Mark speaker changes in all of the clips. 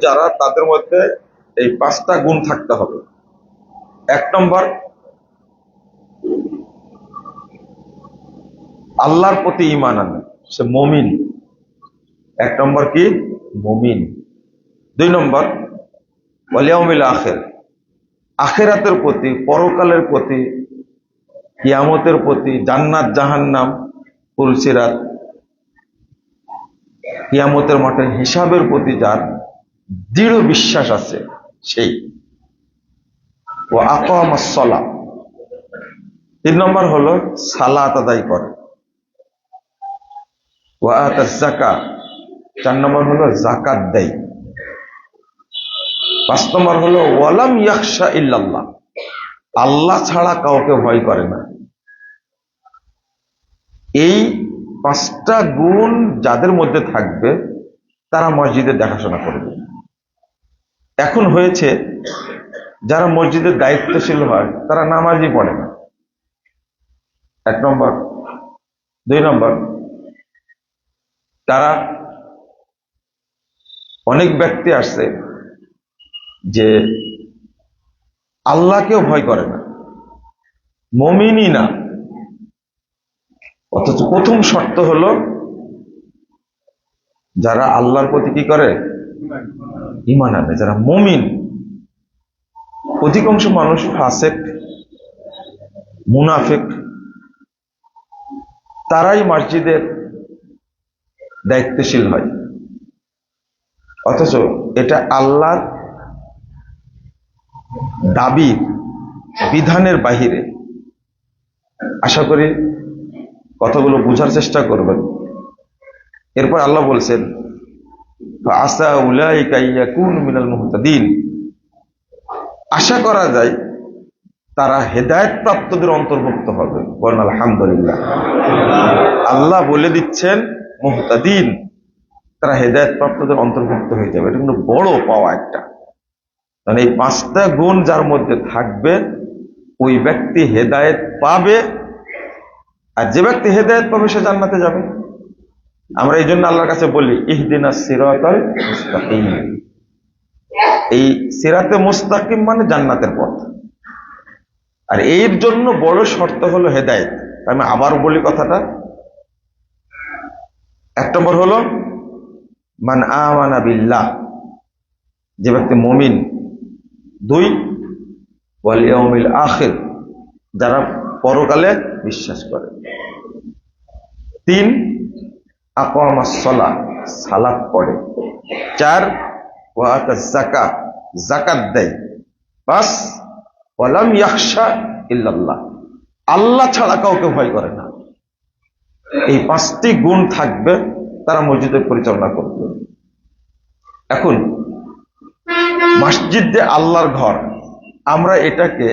Speaker 1: যারা তাদের মধ্যে এই 5টা গুণ থাকতে হবে। 1 নম্বর, আল্লাহর প্রতি ঈমান আনে, সে মুমিন। 1 নম্বর কি? মুমিন। 2 নম্বর, ওয়াল ইয়াউমিল আখির, আখিরাতের প্রতি, পরকালের প্রতি, কিয়ামতের প্রতি, জান্নাত জাহান্নাম, পুলসিরাত, কিয়ামতের মাঠে হিসাবের প্রতি যার দৃঢ় বিশ্বাস আছে সেই। ওয়া আকামাস সালাহ, 3 নম্বর হলো সালাত আদায় করে। ওয়া আতাজ যাকাত, 4 নম্বর হলো যাকাত দেয়। 5 নম্বর হলো ওয়ালাম ইয়াখশা ইল্লাল্লাহ, আল্লাহ ছাড়া কাউকে ভয় করে না। এই 5টা গুণ যাদের মধ্যে থাকবে তারা মসজিদে দেখাশোনা করবে। এখন হয়েছে যারা মসজিদের দায়িত্বশীল হয় তারা নামাজই পড়ে না, 1 নম্বর। 2 নম্বর, তারা, অনেক ব্যক্তি আসছে যে আল্লাহকেও ভয় করে না, মুমিনই না, অথচ প্রথম শর্ত হলো যারা আল্লাহর প্রতি কি করে? ঈমান আনে, যারা মুমিন। অধিকাংশ মানুষ ফাসিক, মুনাফিক, তারাই মসজিদের দায়িত্বশীল হয়, অথচ এটা আল্লাহর দাবি, বিধানের বাহিরে। আশা করি কথাগুলো বোঝার চেষ্টা করবেন। এরপর আল্লাহ বলছেন, আসা উলাইকা ইয়াকুনু মিনাল মুহতাদিন, আশা করা যায় তারা হেদায়েত প্রাপ্তদের অন্তর্ভুক্ত হবে। বলেন আলহামদুলিল্লাহ। আল্লাহ বলে দিচ্ছেন মুহতাদিন, তারা হেদায়েত প্রাপ্তদের অন্তর্ভুক্ত হয়ে যাবে। এটা কিন্তু বড় পাওয়া একটা। মানে এই 5টা গুণ যার মধ্যে থাকবে ওই ব্যক্তি হেদায়েত পাবে, আর যে ব্যক্তি হেদায়েত পাবে সে জান্নাতে যাবে। আমরা এই জন্য আল্লাহর কাছে বলি ইহদিনাস সিরাতাল মুস্তাকিম। এই সিরাতে মুস্তাকিম মানে জান্নাতের পথ। আর এর জন্য বড় শর্ত হলো হেদায়েত। আমি আবার বলি কথাটা। 1 নম্বর হলো মান আমানা বিল্লাহ, যে ব্যক্তি মুমিন। 2, ওয়াল ইয়াউমিল আখির, যারা পরকালে বিশ্বাস করে। 3, আকামাস সালাহ, সালাত পড়ে। 4, ওয়া আতাজ যাকাত, যাকাত দেয়। 5, ওয়ালাম ইয়াখশা ইল্লাল্লাহ, আল্লাহ ছাড়া কাউকে ভয় করে না। এই 5টি গুণ থাকবে, তারা মসজিদের পরিচালনা করবে। এখন মসজিদ যে আল্লাহর ঘর, আমরা এটাকে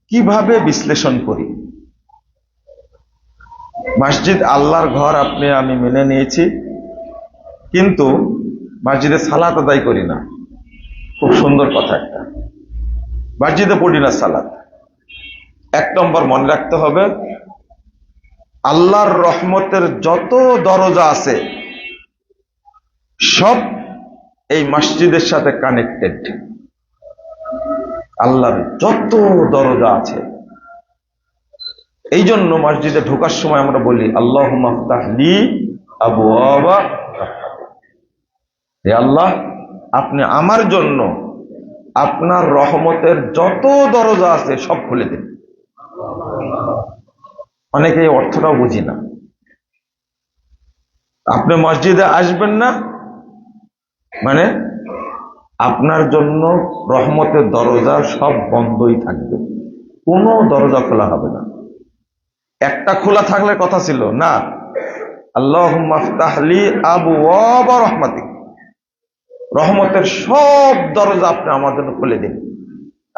Speaker 1: কিভাবে বিশ্লেষণ করি? মসজিদ আল্লাহর ঘর আপনি আমি মেনে নিয়েছি, কিন্তু মসজিদে সালাত আদায় করি না। খুব সুন্দর কথা একটা, মসজিদে পড়ি না সালাত। 1 নম্বর মনে রাখতে হবে, আল্লাহর রহমতের যত দরজা আছে সব এই মসজিদের সাথে কানেক্টেড। আল্লাহর যত দরজা আছে, এই জন্য মসজিদে ঢোকার সময় আমরা বলি আল্লাহুম্মা ফতাহ লি আবওয়াবা রাহমাতিক, হে আল্লাহ আপনি আমার জন্য আপনার রহমতের যত দরজা আছে সব খুলে দিন। অনেকে এই অর্থটাও বুঝি না। আপনি মসজিদে আসবেন না মানে আপনার জন্য রহমতের দরজা সব বন্ধই থাকবে, কোনো দরজা খোলা হবে না। একটা খোলা থাকলে কথা ছিল না, আল্লাহুম্মা ফতাহ লি আবওয়াবা রাহমাতিক, রহমতের সব দরজা আপনি আমার জন্য খুলে দিন।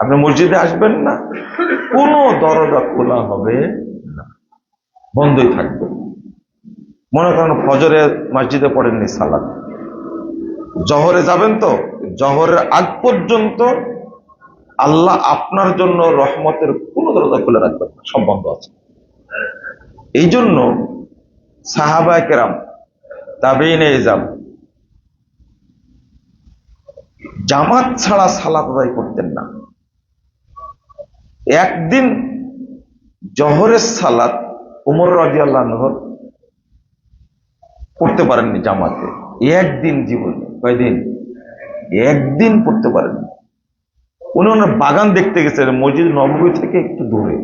Speaker 1: আপনি মসজিদে আসবেন না, কোনো দরজা খোলা হবে না, বন্ধই থাকবে। মনে করেন ফজরে মসজিদে পড়েননি সালাত, জহরে যাবেন, তো জহরের আগ পর্যন্ত আল্লাহ আপনার জন্য রহমতের কোনো দরজা খুলে রাখবেন না, সব বন্ধ আছে। এই জন্য সাহাবায়ে কেরাম, তাবেঈনে ইজাম, জামাত ছাড়া সালাত আদায় করতেন না। একদিন জোহরের সালাত উমর রাদিয়াল্লাহু আনহু পড়তে পারেননি জামাতে, একদিন জীবনে। কয়দিন? একদিন পড়তে পারেননি। উনি ওনার বাগান দেখতে গেছেন মসজিদ নববী থেকে একটু দূরে,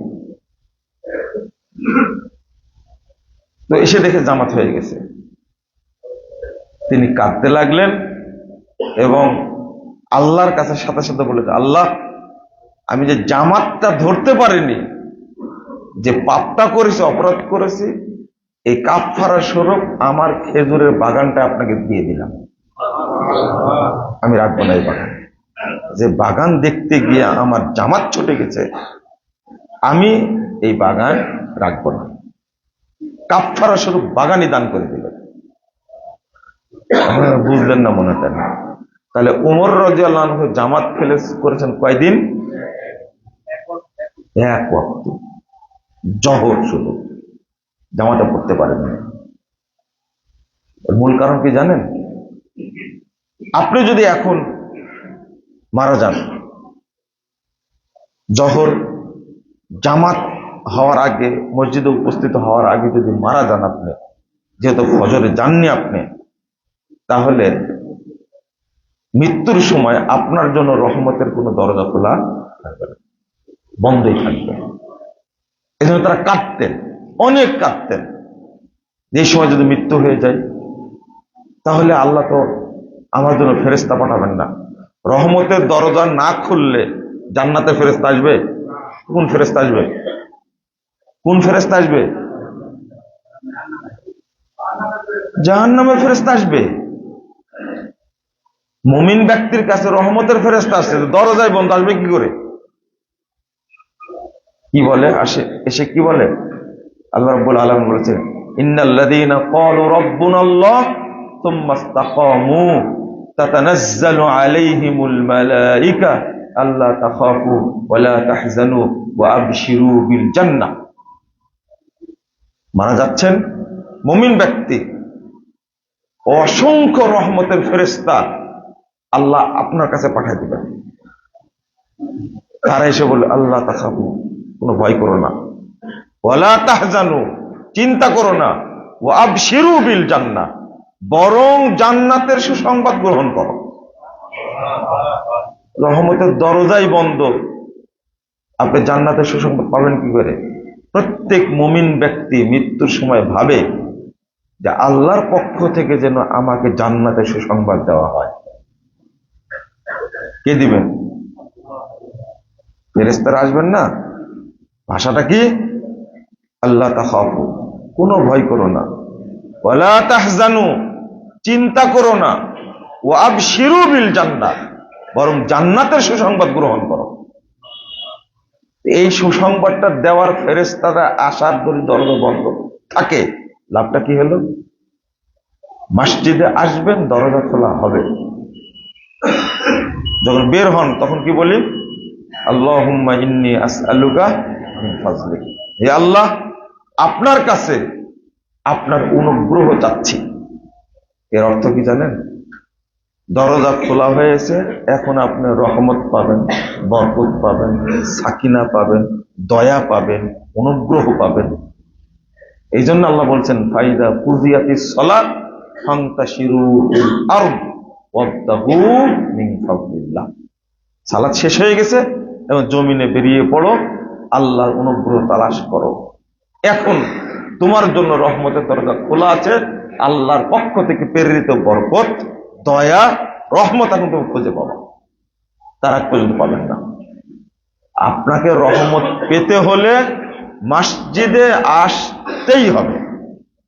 Speaker 1: তো এসে দেখে জামাত হয়ে গেছে। তিনি কাঁদতে লাগলেন এবং আল্লাহর কাছে সাথে সাথে বলে, আল্লাহ, আমি যে জামাতটা ধরতে পারিনি, যে পাপটা করেছি, অপরাধ করেছি, এই কাফারা স্বরূপ আমার খেজুরের বাগানটা আপনাকে দিয়ে দিলাম, আমি রাখবো না এই বাগান। যে বাগান দেখতে গিয়ে আমার জামাত ছুটে গেছে, আমি এই বাগান রাখবো না। কাফারা স্বরূপ বাগানই দান করে দিলেন। বুঝলেন না মনে হয়? তাহলে উমর রাদিয়াল্লাহু আনহু জামাত ফেলে করেছেন কয়দিন? এক ওয়াক্ত জোহর, শুধু জামাতে পড়তে পারেননি। এর মূল কারণ কি জানেন? আপনি যদি এখন মারা যান, জোহর জামাত হওয়ার আগে, মসজিদে উপস্থিত হওয়ার আগে যদি মারা যান আপনি, যেহেতু ফজরে যাননি আপনি, তাহলে মৃত্যুর সময় আপনার জন্য রহমতের কোনো দরজা খোলা থাকবে না, বন্ধই থাকবে। এই জন্য তারা কাঁদতেন, অনেক কাঁদতেন। এই সময় যদি মৃত্যু হয়ে যায়, তাহলে আল্লাহ তো আমার জন্য ফেরেশতা পাঠাবেন না। রহমতের দরজা না খুললে জান্নাতে ফেরেশতা আসবে? কোন ফেরেশতা আসবে? কোন ফেরেশতা আসবে? জাহান্নামের ফেরেশতা আসবে। মুমিন ব্যক্তির কাছে রহমতের ফেরেশতা আসছে, দরজায় বন্ধ, আসবে কি করে? কি বলে এসে কি বলে? আল্লাহ রাব্বুল আলামিন বলেছেন, ইন্নাল্লাযীনা ক্বালু রাব্বুনাল্লাহ সুম্মা ইসতাকামু তাতানাজ্জালু আলাইহিমুল মালায়েকা আল্লা তাখাফু ওয়া লা তাহজানু ওয়া আবশিরু বিল জান্নাহ। মারা যাচ্ছেন মুমিন ব্যক্তি, অসংখ্য রহমতের ফেরেশতা আল্লাহ আপনার কাছে পাঠিয়ে দিবেন। তারা এসে বলে, আল্লাহ তাখাফু, কোনো ভয় করো না, ওয়ালা তাহজানু, চিন্তা করো না, ওয়া আবশিরু বিল জান্নাহ, বরং জান্নাতের সুসংবাদ গ্রহণ করো। রহমতের দরজাই বন্ধ, আপনি জান্নাতের সুসংবাদ পাবেন কি করে? প্রত্যেক মুমিন ব্যক্তি মৃত্যুর সময় ভাবে যে আল্লাহর পক্ষ থেকে যেন আমাকে জান্নাতের সুসংবাদ দেওয়া হয়। কে দিবেন? ফেরেশতারা আসবেন না? ভাষাটা কি? আল্লাহ তাখাফু, কোনো ভয় করো না, ওয়ালা তাহজানু, চিন্তা করো না, ওয়া আবশিরু বিল জান্নাহ, বরং জান্নাতের সুসংবাদ গ্রহণ করো। এই সুসংবাদটা দেওয়ার ফেরেশতারা আসার দরজা বন্ধ থাকে, লাভটা কি হলো? মসজিদে আসবেন, দরজা খোলা হবে। যখন বের হন তখন কি বলি? আল্লাহুম্মা ইন্নী আসআলুকা মিন ফাজলিক, হে আল্লাহ, আপনার কাছে আপনার অনুগ্রহ চাচ্ছি। এর অর্থ কি জানেন? দরজা খোলা হয়েছে, এখন আপনি রহমত পাবেন, বরকত পাবেন, সাকিনা পাবেন, দয়া পাবেন, অনুগ্রহ পাবেন। এই জন্য আল্লাহ বলছেন, ফাইদা কুজিয়াতিস সালাত ফান্তাশিরু ফিল আরদ ওয়াবতাগু মিন ফাদলিল্লাহ। সালাত শেষ হয়ে গেছে এবং জমিনে বেরিয়ে পড়ো, আল্লাহর অনুগ্রহ তালাশ করো। এখন তোমার জন্য রহমতের দরজা খোলা আছে, আল্লাহর পক্ষ থেকে প্রেরিত বরকত, দয়া, রহমত এখন তুমি খুঁজে পাবো, তার আগ পর্যন্ত পাবেন না। আপনাকে রহমত পেতে হলে মসজিদে আসতেই হবে।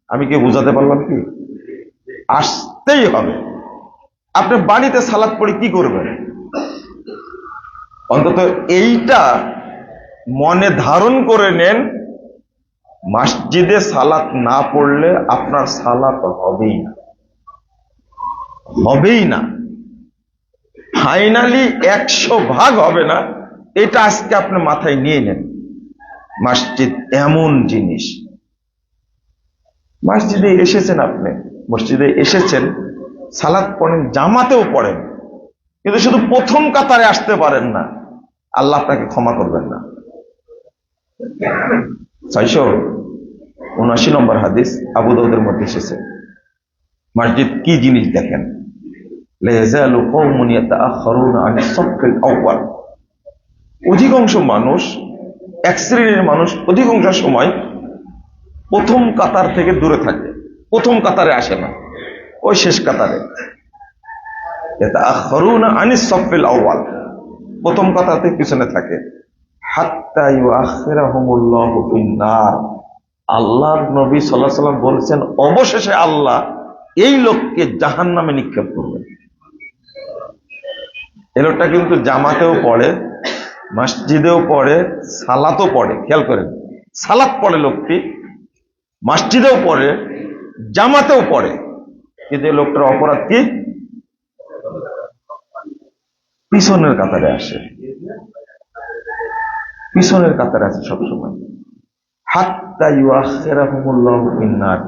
Speaker 1: আমি কি বুঝাতে পারলাম কি? আসতেই হবে। আপনি বাড়িতে সালাত পড়ে কি করবেন? অন্তত এইটা মনে ধারণ করে নেন, মসজিদে সালাত না পড়লে আপনার সালাত হবেই না, হবেই না। ফাইনালি 100% হবে না, এটা আজকে আপনি মাথায় নিয়ে নেন। মসজিদ এমন জিনিস, মসজিদে এসেছেন, আপনি মসজিদে এসেছেন, সালাত পড়েন, জামাতেও পড়েন, কিন্তু শুধু প্রথম কাতারে আসতে পারেন না, আল্লাহ আপনাকে ক্ষমা করবেন না। 679 নম্বর হাদিস আবু দাউদের মধ্যে এসেছে। মসজিদ কি জিনিস দেখেন, লা ইয়াজালু কওমুন ইয়াতাআখারুনা আনিস সাফফিল আউয়াল। অধিকাংশ মানুষ, এক শ্রেণীর মানুষ অধিকাংশ সময় প্রথম কাতার থেকে দূরে থাকে, প্রথম কাতারে আসে না, ওই শেষ কাতারে। ইয়াতাআখারুনা আনিস সাফফিল আউয়াল, প্রথম কাতার থেকে পিছনে থাকে। হাত্তা ইউআখিরাহুমুল্লাহু ফিন-নার, আল্লাহর নবী সাল্লাল্লাহু আলাইহি ওয়াসাল্লাম বলেছেন অবশেষে আল্লাহ এই লোককে জাহান্নামে নিক্ষেপ করবেন। এই লোকটা কিন্তু জামাতেও পড়ে, মসজিদেও পড়ে, সালাতও পড়ে। খেয়াল করেন, সালাত পড়ে লোকটি, মসজিদেও পড়ে, জামাতেও পড়ে, কিন্তু এই লোকটার অপরাধ কি? পিছনের কাতারে আসে, পিছনের কাতারে আছে সবসময়। হাত্তা ইউআখিরাহুমুল্লাহু ফিন-নার,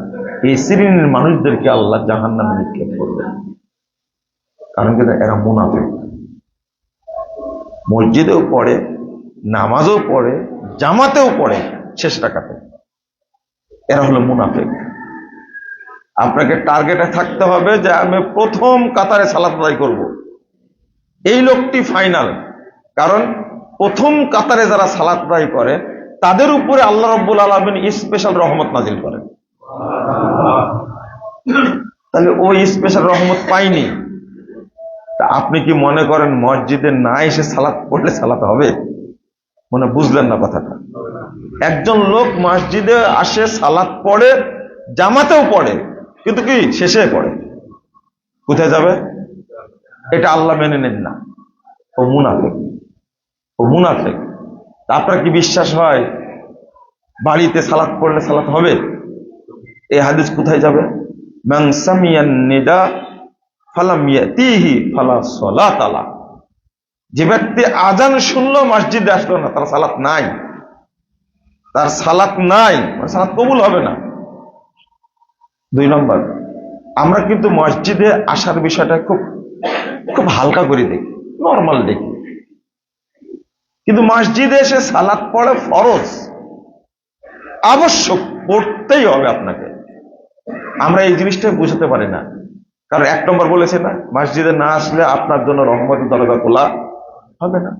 Speaker 1: এই শ্রেণীর মানুষদেরকে আল্লাহ জাহান্নামে নিক্ষেপ করবেন। কারণ কি? এরা মুনাফিক, মসজিদেও পড়ে, নামাজও পড়ে, জামাতেও পড়ে, শেষ রাকাতে। এরা হলো মুনাফিক। আপনাকে টার্গেটে থাকতে হবে যে আমি প্রথম কাতারে সালাত আদায় করব। এই লোকটি ফাইনাল, কারণ প্রথম কাতারে যারা সালাত আদায় করে তাদের উপরে আল্লাহ রাব্বুল আলামিন স্পেশাল রহমত নাজিল করেন। তাহলে ওই স্পেশাল রহমত পাইনি। তা আপনি কি মনে করেন মসজিদে না এসে সালাত পড়লে সালাত হবে? মনে বুঝলেন না কথাটা। একজন লোক মসজিদে আসে, সালাত পড়ে, জামাতেও পড়ে, কিন্তু কি শেষে পড়ে, কোথায় যাবে? এটা আল্লাহ মেনে নেন না। ও মুনাফিক, ও মুনাফিক। আপনার কি বিশ্বাস হয় বাড়িতে সালাত পড়লে সালাত হবে? এই হাদিস কোথায় যাবে? মান সামিয়ান নিদা ফালাম ইয়াতিহি ফালা সালাত আলা। যে ব্যক্তি আজান শুনলো মসজিদে আসলো না, তার সালাত নাই, তার সালাত নাই, মানে সালাত কবুল হবে না। 2 নম্বর, আমরা কিন্তু মসজিদে আসার বিষয়টা খুব খুব হালকা করে দেখি, নর্মাল দেখি, কিন্তু মসজিদে এসে সালাত পড়া ফরজ, আবশ্যক, পড়তেই হবে আপনাকে। আমরা এই জিনিসটা বুঝতে পারি না। কারণ 1 নম্বর বলেছে না, মসজিদে না আসলে আপনার জন্য রহমতের দরজা খোলা হবে না।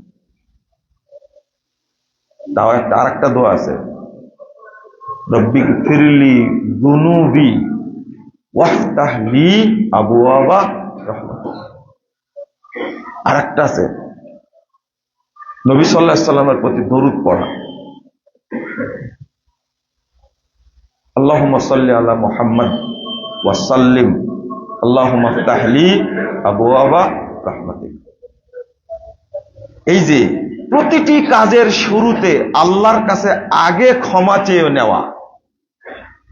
Speaker 1: তাও আরেকটা দোয়া আছে, রব্বি গফিরলি যুনুবি ওয়াফতাহ লি আবওয়াবা রাহমাতিক। আরেকটা আছে নবী সাল্লাল্লাহু আলাইহি ওয়াসাল্লামের প্রতি দরুদ পড়া, আল্লাহুম্মা সাল্লি আলা মুহাম্মদ ওয়া সাল্লিম আল্লাহুম্মা ইফতাহ লি আবওয়াবা রাহমাতিক। এই যে প্রতিটি কাজের শুরুতে আল্লাহর কাছে আগে ক্ষমা চেয়ে নেওয়া,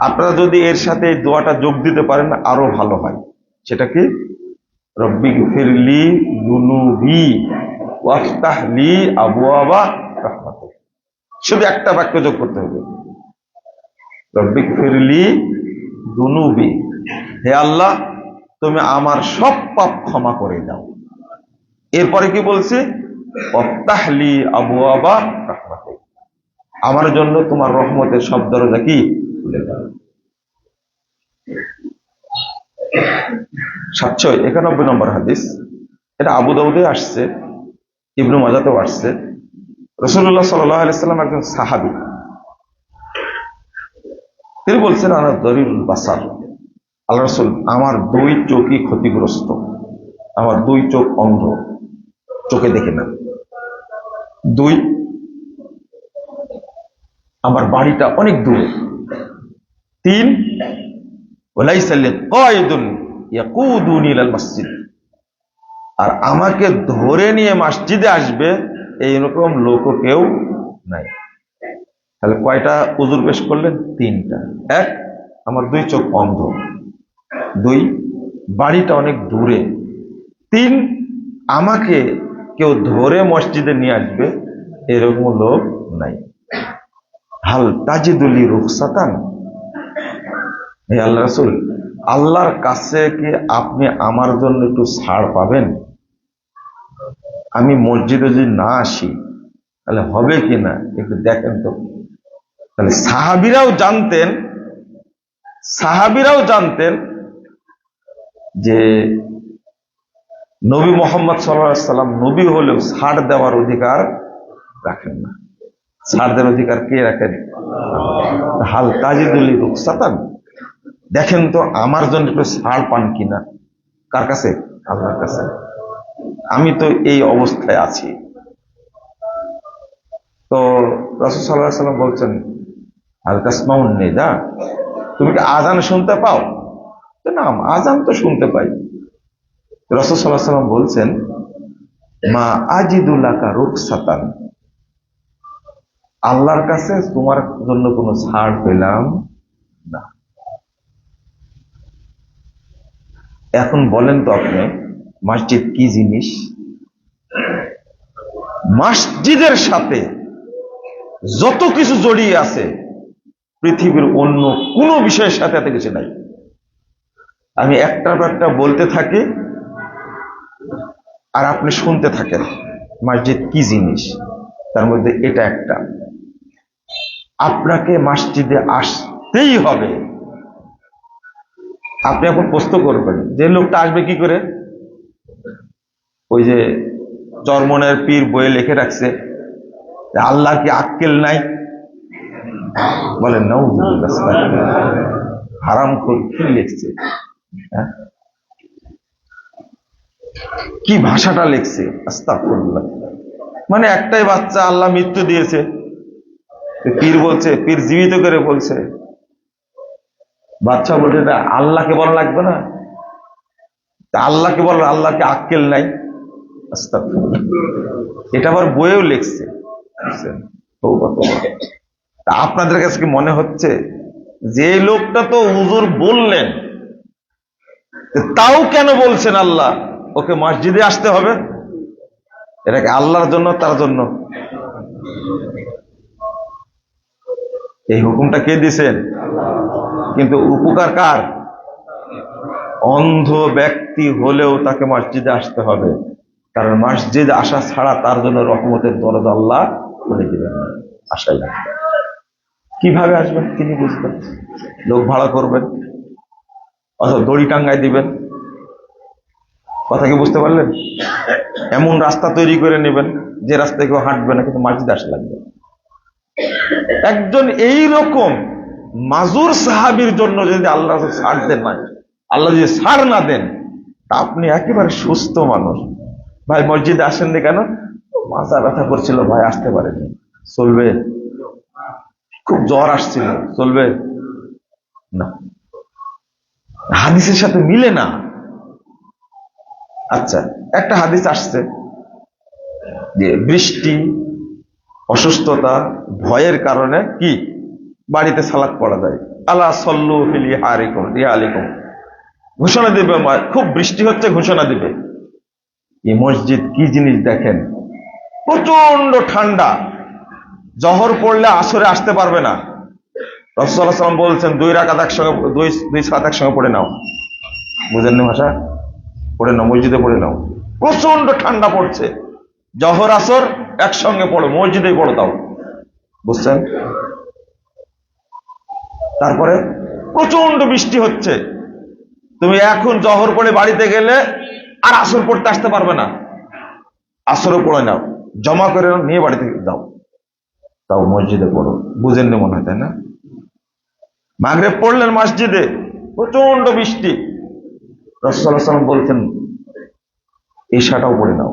Speaker 1: আপনারা যদি এর সাথে এই দোয়াটা যোগ দিতে পারেন আরো ভালো হয়। সেটা কি? রব্বি গফিরলি যুনুবি ওয়াফতাহ লি আবওয়াবা রাহমাতিক। শুধু একটা বাক্য যোগ করতে হবে, রব্বি গফিরলি যুনুবি, হে আল্লাহ তুমি আমার সব পাপ ক্ষমা করে দাও। এরপরে কি বলছে? ওয়াফতাহ লি আবওয়াবা রাহমাতিক, আমার জন্য তোমার রহমতের সব দরজা কি খুলে দাও। 791 নম্বর হাদিস, এটা আবু দাউদে আসছে, ইবনে মাজাতেও আসছে। রাসূলুল্লাহ সাল্লাল্লাহু আলাইহি ওয়াসাল্লাম একজন সাহাবী, তিনি বলছেন আনা দরিরুল বাসার, আল্লাহ রাসূল আমার 2 চোখই ক্ষতিগ্রস্ত, আমার 2 চোখ অন্ধ, চোখে দেখে না। 2, আমার বাড়িটা অনেক দূরে। 3, ওয়ালাইসা লিকায়িদুন ইয়াকুদুনি ইলাল মসজিদ, আর আমাকে ধরে নিয়ে মসজিদে আসবে এইরকম লোকও কেউ নাই। তাহলে কয়টা উযুর পেশ করলেন? 3টা। 1, আমার 2 চোখ অন্ধ। 2, বাড়িটা অনেক দূরে। 3, আমাকে কেউ ধরে মসজিদে নিয়ে আসবে এরকম লোক নাই। হাল তাজিদুলি রুখসাতান, হে আল্লাহ রাসূল আল্লাহর কাছে কি আপনি আমার জন্য একটু ছাড় পাবেন? আমি মসজিদে যদি না আসি তাহলে হবে কি না একটু দেখেন তো। তাহলে সাহাবীরাও জানতেন যে নবী মোহাম্মদ সাল্লাল্লাহু আলাইহি সাল্লাম নবী হলেও ছাড় দেওয়ার অধিকার রাখেন না। ছাড় দেওয়ার অধিকার কে রাখেন? হাল তাজিদুল রুখসাতান, দেখেন তো আমার জন্য একটু ছাড় পান কিনা। কার কাছে? আল্লাহর কাছে। আমি তো এই অবস্থায় আছি। তো রাসূল সাল্লাল্লাহু আলাইহি সাল্লাম বলছেন, আল তাসমাউন নিদা, তুমি কি আযান শুনতে পাও? না, আযান তো শুনতে পাই। রাসূল সাল্লাল্লাহু আলাইহি সাল্লাম বলছেন, মা আজিদু লাকা রুখসাতান, আল্লাহর কাছে তোমার জন্য কোনো ছাড় পেলাম না। এখন বলেন তো আপনি, মসজিদ কি জিনিস? মসজিদের সাথে যত কিছু জড়িয়ে আছে পৃথিবীর অন্য কোনো বিষয়ের সাথে এত কিছু নাই। আমি একটার পর একটা বলতে থাকি আর আপনি শুনতে থাকেন মসজিদ কি জিনিস। তার মধ্যে এটা একটা, আপনাকে মসজিদে আসতেই হবে। আপনি এখন প্রশ্ন করবেন যে লোকটা আসবে কি করে? ওই যে চরমনের পীর বইয়ে লিখে রাখছে আল্লাহর কি আক্কেল নাই? বলেন না, হারাম কি লিখছে, কি ভাষাটা লিখছে, আস্তাগফিরুল্লাহ। মানে একটাই বাচ্চা আল্লাহ মৃত্যু দিয়েছে, পীর বলছে, পীর জীবিত করে বলছে। বাচ্চা বলছে আল্লাহকে বলা লাগবে না? আল্লাহকে বল, আল্লাহকে আক্কেল নাই? আস্তাগফিরুল্লাহ। এটা আবার বইয়েও লিখছে। আপনাদের কাছে কি মনে হচ্ছে যে লোকটা তো হুজুর বললেন, তাও কেন বলছেন আল্লাহ ওকে মসজিদে আসতে হবে? এটাকে আল্লাহর জন্য, তার জন্য? এই হুকুমটা কে দিছেন? কিন্তু উপকার কার? অন্ধ ব্যক্তি হলেও তাকে মসজিদে আসতে হবে, কারণ মসজিদে আসা ছাড়া তার জন্য রহমতের দরজা আল্লাহ খুলে দিবেন না। আশাই না। কিভাবে আসবেন তিনি বুঝবেন? লোক ভাড়া করবেন অথবা দড়ি টাঙ্গায় দিবেন, কথা কি বুঝতে পারলেন? এমন রাস্তা তৈরি করে নেবেন যে রাস্তায় কেউ হাঁটবে না, কিন্তু মসজিদে আসা লাগবে। একজন এইরকম মাজুর সাহাবীর জন্য যদি আল্লাহ ছাড় দেন না, আল্লাহ যদি ছাড় না দেন, তা আপনি একেবারে সুস্থ মানুষ, ভাই মসজিদে আসেননি কেন? মাথা ব্যথা করছিল ভাই, আসতে পারেনি, চলবে? খুব জ্বর আসছিল, চলবে না? হাদিসের সাথে মিলে না। আচ্ছা, একটা হাদিস আসছে যে বৃষ্টি, অসুস্থতা, ভয়ের কারণে কি বাড়িতে সালাত পড়া যায়। আলা সল্লু ফিল রিহালিকুম, ঘোষণা দিবে, খুব বৃষ্টি হচ্ছে ঘোষণা দিবে। এই মসজিদ কি জিনিস দেখেন, প্রচন্ড ঠান্ডা, জহর পড়লে আসরে আসতে পারবে না। রাসূলুল্লাহ সাল্লাল্লাহু আলাইহি ওয়াসাল্লাম বলছেন 2 রাকাত একসঙ্গে, 2 সালাত একসঙ্গে পড়ে নাও। বুঝেন না ভাষা? পড়ে নাও, মসজিদে পড়ে নাও। প্রচন্ড ঠান্ডা পড়ছে, জহর আসর একসঙ্গে পড়ো, মসজিদেই পড়ো দাও। বুঝছেন? তারপরে প্রচন্ড বৃষ্টি হচ্ছে, তুমি এখন জহর পড়ে বাড়িতে গেলে আর আসর পড়তে আসতে পারবে না, আসরও পড়ে নাও, জমা করে নিয়ে বাড়িতে দাও, তাও মসজিদে পড়ো। বুঝেন না মনে হয়, তাই না? মাগরিব পড়লেন মসজিদে, প্রচন্ড বৃষ্টি, রাসূলুল্লাহ সাল্লাল্লাহু আলাইহি ওয়াসাল্লাম বলছেন এশাটাও পড়ে নাও,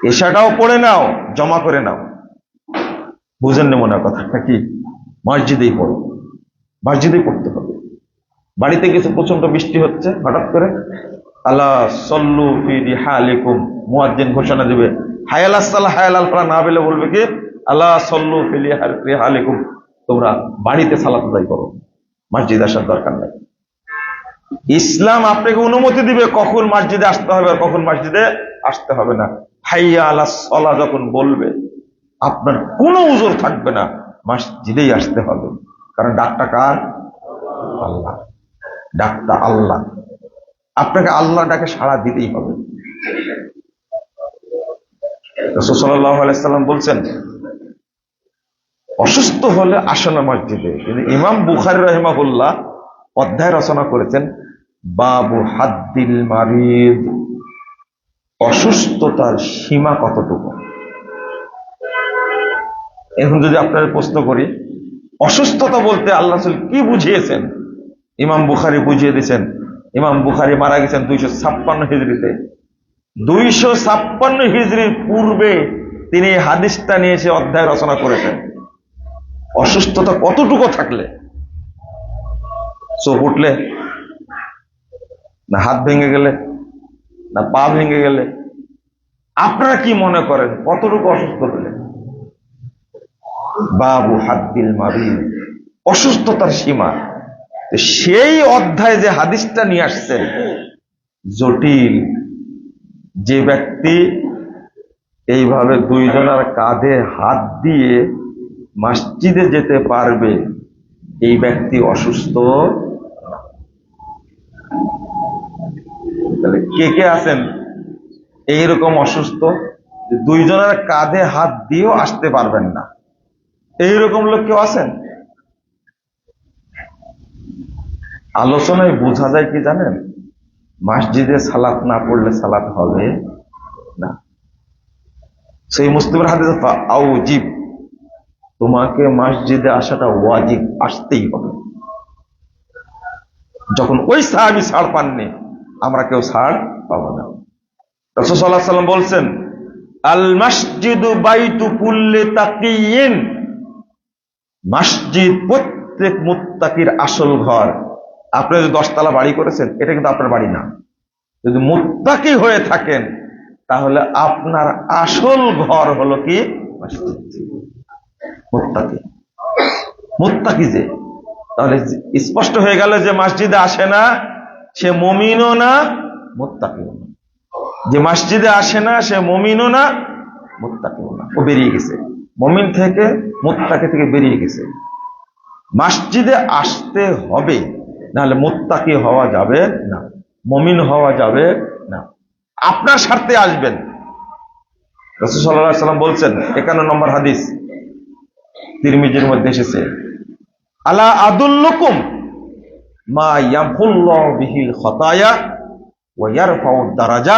Speaker 1: এশাটাও পড়ে নাও, জমা করে নাও। বুঝেন না মনে হয় কথাটা কি? মসজিদেই পড়ো, মসজিদেই পড়তে হবে। বাড়িতে কিছু প্রচন্ড বৃষ্টি হচ্ছে, হঠাৎ করে আলা সল্লু ফি রিহালিকুম, মুয়াজ্জিন ঘোষণা দিবে, হায়াল আসসালাহ, হায়াল আল ফালাহ না বলে বলবে কি আলা সল্লু ফি রিহালিকুম, তোমরা বাড়িতে সালাত আদায় করো, মসজিদে আসার দরকার নাই। ইসলাম আপনাকে অনুমতি দিবে কখন মসজিদে আসতে হবে আর কখন মসজিদে আসতে হবে না। হাইয়া আলাস সালাহ যখন বলবে, আপনার কোনো উযর থাকবে না, মসজিদেই আসতে হবে। কারণ ডাকটা কার? আল্লাহ, ডাকটা আল্লাহ। আপনাকে আল্লাহ ডাকে সাড়া দিতেই হবে। রাসূল সাল্লাল্লাহু আলাইহি সাল্লাম বলছেন, অসুস্থ হলে আসে না মসজিদে। কিন্তু ইমাম বুখারী রাহিমাহুল্লাহ অধ্যায় রচনা করেছেন বাবু হাদ্দিল মারিদ, অসুস্থতার সীমা কতটুকু। এখন যদি আপনাদের প্রশ্ন করি, অসুস্থতা বলতে আল্লাহ রাসূল কি বুঝিয়েছেন, ইমাম বুখারী বুঝিয়ে দিয়েছেন। ইমাম বুখারী মারা গেছেন 256 হিজরিতে। 256 হিজরির পূর্বে তিনি হাদিসটা নিয়ে এসে অধ্যায় রচনা করেছেন। অসুস্থতা কতটুকু থাকলে, চোখ উঠলে, না হাত ভেঙে গেলে, না পা ভেঙে গেলে, আপনারা কি মনে করেন কতটুকু অসুস্থ হলে? বাবু হাদ্দিল মারিদ, অসুস্থতার সীমা। সেই অধ্যায়ে যে হাদিসটা নিয়ে আসছেন জটিল। যে ব্যক্তি এইভাবে দুইজনের কাঁধে হাত দিয়ে মসজিদে যেতে পারবে, এই ব্যক্তি অসুস্থ। তাহলে কে কে আছেন এইরকম অসুস্থ, দুইজনের কাঁধে হাত দিয়েও আসতে পারবেন না? এইরকম লোক কেউ আছেন? আলোচনায় বোঝা যায় কি জানেন, মসজিদে সালাত না পড়লে সালাত হবে না। সেই মুসলিমের হাদিসে আউজিব, তোমাকে মসজিদে আসাটা ওয়াজিব, আসতেই হবে। যখন ওই সাহাবী ছাড় পাননি, আমরা কেউ ছাড় পাবো না। রাসূল সাল্লাল্লাহু আলাইহি ওয়াসাল্লাম বলছেন, আল মসজিদু বাইতু কুল্লি তাকিয়িন, মসজিদ প্রত্যেক মুত্তাকির আসল ঘর। আপনি যদি 10 তলা বাড়ি করেছেন, এটা কিন্তু আপনার বাড়ি না। যদি মুত্তাকি হয়ে থাকেন, তাহলে আপনার আসল ঘর হলো কি মসজিদ। মুত্তাকি, মুত্তাকি যে, তাহলে স্পষ্ট হয়ে গেল যে মসজিদে আসে না সে মুমিনও না, মুত্তাকিও না। যে মসজিদে আসে না সে মুমিনও না, মুত্তাকিও না। ও বেরিয়ে গেছে মুমিন থেকে, মুত্তাকি থেকে বেরিয়ে গেছে। মসজিদে আসতে হবে, নাহলে মুত্তাকি হওয়া যাবে না, মুমিন হওয়া যাবে না। আপনার স্বার্থে আসবেন। রাসূল সাল্লাল্লাহু আলাইহি ওয়াসাল্লাম বলছেন, 51 নম্বর হাদিস তিরমিজির মধ্যে এসেছে, আলা আদুল্লুকুম মা ইয়ামহুল্লাহু বিহিল খাতায়া ওয়া ইয়ারফাউ দারাজা,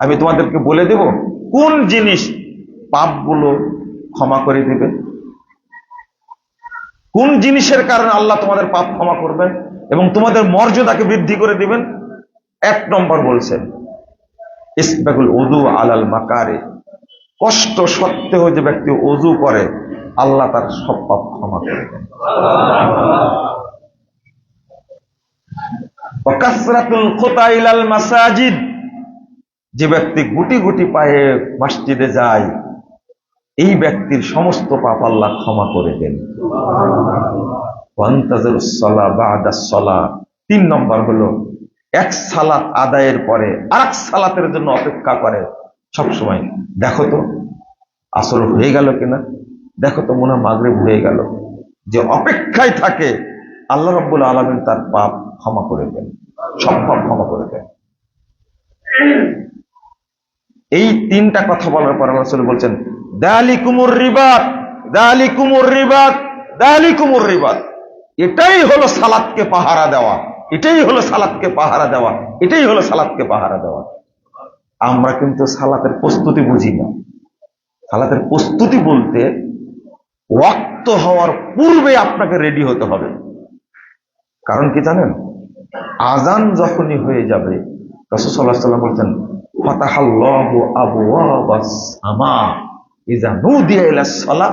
Speaker 1: আমি তোমাদেরকে বলে দেব কোন জিনিস পাপগুলো ক্ষমা করে দিবে, কোন জিনিসের কারণে আল্লাহ তোমাদের পাপ ক্ষমা করবেন এবং তোমাদের মর্যাদাকে বৃদ্ধি করে দিবেন। 1 নম্বর বলছেন, ইসবাগুল উযু আলাল মাকারে, কষ্ট সত্ত্বেও যে ব্যক্তি ওযু করে আল্লাহ তার সব পাপ ক্ষমা করে দেন। ওয়া কাসরাতুল খুতা ইলাল মাসাজিদ, যে ব্যক্তি গুটি গুটি পায়ে মসজিদে যায়, এই ব্যক্তির সমস্ত পাপ আল্লাহ ক্ষমা করে দেন। ওয়ান্তাযিরুস সালাহ বা'দাস সালাহ, 3 নম্বর হলো এক সালাত আদায়ের পরে আরেক সালাতের জন্য অপেক্ষা করে সব সময়। দেখো তো আসর হয়ে গেল কিনা, দেখো তো মনে হয় মাগরিব হয়ে গেল। যে অপেক্ষায় থাকে আল্লাহ রাব্বুল আলামিন তার পাপ ক্ষমা করে দেন, সব পাপ ক্ষমা করে দেন। এই 3টা কথা বলার পর আল্লাহ রাসূল বলছেন, দালিকুমুর রিবাত, দালিকুমুর রিবাত, দালিকুমুর রিবাত, এটাই হলো সালাতকে পাহারা দেওয়া, এটাই হলো সালাতকে পাহারা দেওয়া, এটাই হলো সালাতকে পাহারা দেওয়া। আমরা কিন্তু সালাতের প্রস্তুতি বুঝি না। সালাতের প্রস্তুতি বলতে ওয়াক্ত হওয়ার পূর্বে আপনাকে রেডি হতে হবে। কারণ কি জানেন, আজান যখনই হয়ে যাবে, রাসূল সাল্লাল্লাহু আলাইহি ওয়াসাল্লাম বলছেন, ফাতাহাল্লাহু আবওয়াবাস সামা ইযা নুদিয়া ইলাস সালাহ,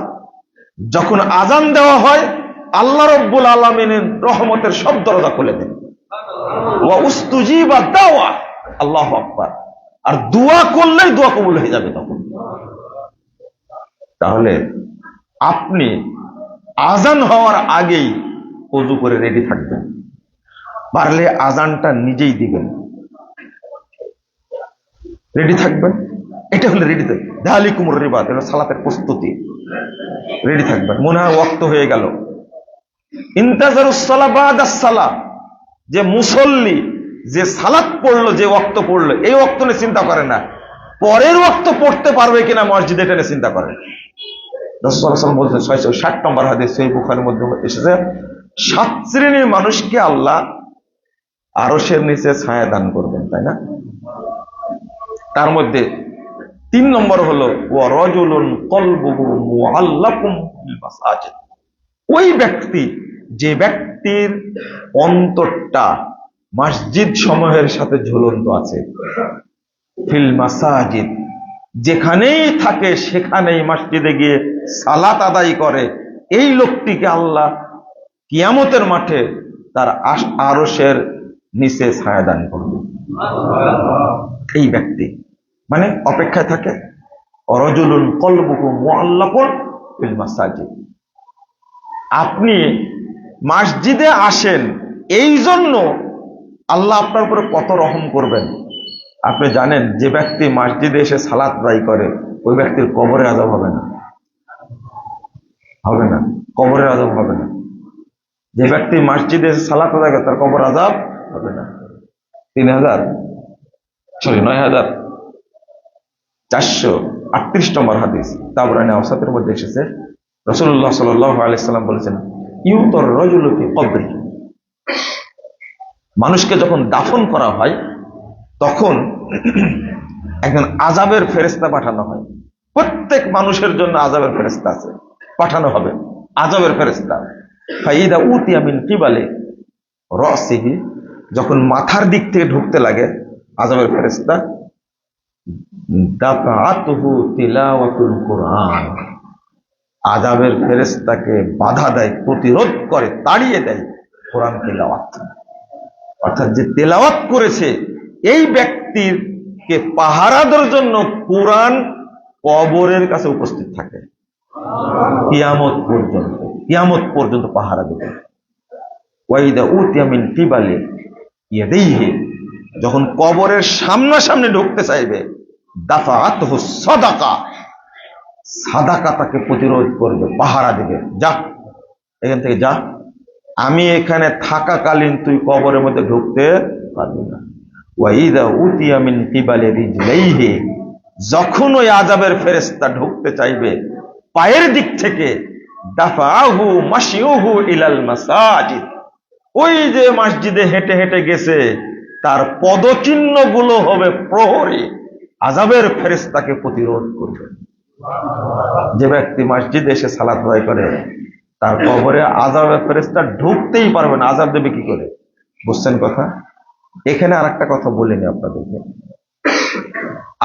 Speaker 1: যখন আজান দেওয়া হয় আল্লাহ রাব্বুল আলামিনের রহমতের সব দরজা খুলে দেন। ওয়া উস্তুজিবা দাওয়া, আল্লাহু আকবার, আর দোয়া করলেই দোয়া কবুল হয়ে যাবে তখন। তাহলে আপনি আজান হওয়ার আগেই ওযু করে রেডি থাকবেন, পারলে আজানটা নিজেই দিবেন, রেডি থাকবেন। এটা হলো রেডি থাকবেন। দালিকুমুর রিবাত, এটা সালাতের প্রস্তুতি। রেডি থাকবেন, মনে হয় ওয়াক্ত হয়ে গেল। ইন্তাজারুস সালাহ বাদাস সালাহ, যে মুসল্লি যে সালাত পড়লো, যে ওয়াক্ত পড়লো, এই ওয়াক্ত নিয়ে চিন্তা করে না, পরের ওয়াক্ত পড়তে পারবে কিনা মসজিদে টেনে চিন্তা করেন। রাসূল সাল্লাল্লাহু আলাইহি ওয়াসাল্লাম বলছেন 660 নম্বর হাদিস সহিহ বুখারীর মধ্যে এসেছে, 7 শ্রেণীর মানুষকে আল্লাহ আরশের নিচে ছায়া দান করবেন, তাই না? তার মধ্যে 3 নম্বর হলো ওয়া রাজুলুন কলবুহু মুআল্লাকুম বিল মাসাজিদ। ওই ব্যক্তি, যে ব্যক্তির অন্তরটা মসজিদ সমূহের সাথে ঝুলন্ত আছে, ফিল মাসাজিদ, যেখানেই থাকে সেখানেই মসজিদে গিয়ে সালাত আদায় করে, এই লোকটিকে আল্লাহ কিয়ামতের মাঠে তার আরশের নিচে ছায়া দান করবে। এই ব্যক্তি মানে অপেক্ষায় থাকে, রাজুলুন কলবুহু মুআল্লাকুন বিল মাসাজিদ। আপনি মসজিদে আসেন, এই জন্য আল্লাহ আপনার উপরে কত রহম করবেন। আপনি জানেন, যে ব্যক্তি মসজিদে এসে সালাত আদায় করে ওই ব্যক্তির কবরে আযাব হবে না, হবে না, কবরের আযাব হবে না। যে ব্যক্তি মসজিদে এসে সালাত আদায় করে তার কবর আযাব হবে না। 9438 নম্বর হাদিস তাবরানী আওসাতের মধ্যে এসেছে, রাসূলুল্লাহ সাল্লাল্লাহু আলাইহি সাল্লাম বলেছেন, ইউতর রাজুলু ফি কবরি, মানুষকে যখন দাফন করা হয় তখন একজন আযাবের ফেরেশতা পাঠানো হয়। প্রত্যেক মানুষের জন্য আযাবের ফেরেশতা আছে, পাঠানো হবে আযাবের ফেরেশতা। ফাইদা উতিয়া মিন কিবালি রাসিহি, যখন মাথার দিক থেকে ঢুকতে লাগে আযাবের ফেরেশতা, দাফাআতুহু তিলাওয়াতুল কুরআন, আযাবের ফেরেশতাকে বাধা দেয়, প্রতিরোধ করে, তাড়িয়ে দেয় কোরআন তিলাওয়াত। অর্থাৎ যে তেলাওয়াত করেছে এই ব্যক্তিকে পাহারা দেওয়ার জন্য কোরআন কবরের কাছে উপস্থিত থাকে কিয়ামত পর্যন্ত পাহারা দেবে। ওয়াইদা উতিয়া মিন কিবালি ইয়াদাইহি, যখন কবরের সামনাসামনি ঢুকতে চাইবে, দাফাআতহু সাদাকা, সাদাকা তাকে প্রতিরোধ করবে, পাহারা দেবে, যা এখান থেকে যা, আমি এখানে থাকাকালীন তুই কবরের মধ্যে ঢুকতে পারবি না। ওয়াইদা উতিয়া মিন কিবালি রিজলাইহি, যখন ওই আযাবের ফেরেশতা ঢুকতে চাইবে পায়ের দিক থেকে, দাফাহু মাশিউহু ইলাল মাসাজিদ, ওই যে মসজিদে হেঁটে হেঁটে গেছে তার পদচিহ্ন গুলো হবে প্রহরী, আযাবের ফেরেশতাকে প্রতিরোধ করবে। যে ব্যক্তি মসজিদে এসে সালাত আদায় করে তার কবরে আযাবের ফেরেশতা ঢুকতেই পারবে না, আযাব দেবে কি করে? বুঝছেন কথা? এখানে আরেকটা কথা বলিনি আপনাদেরকে,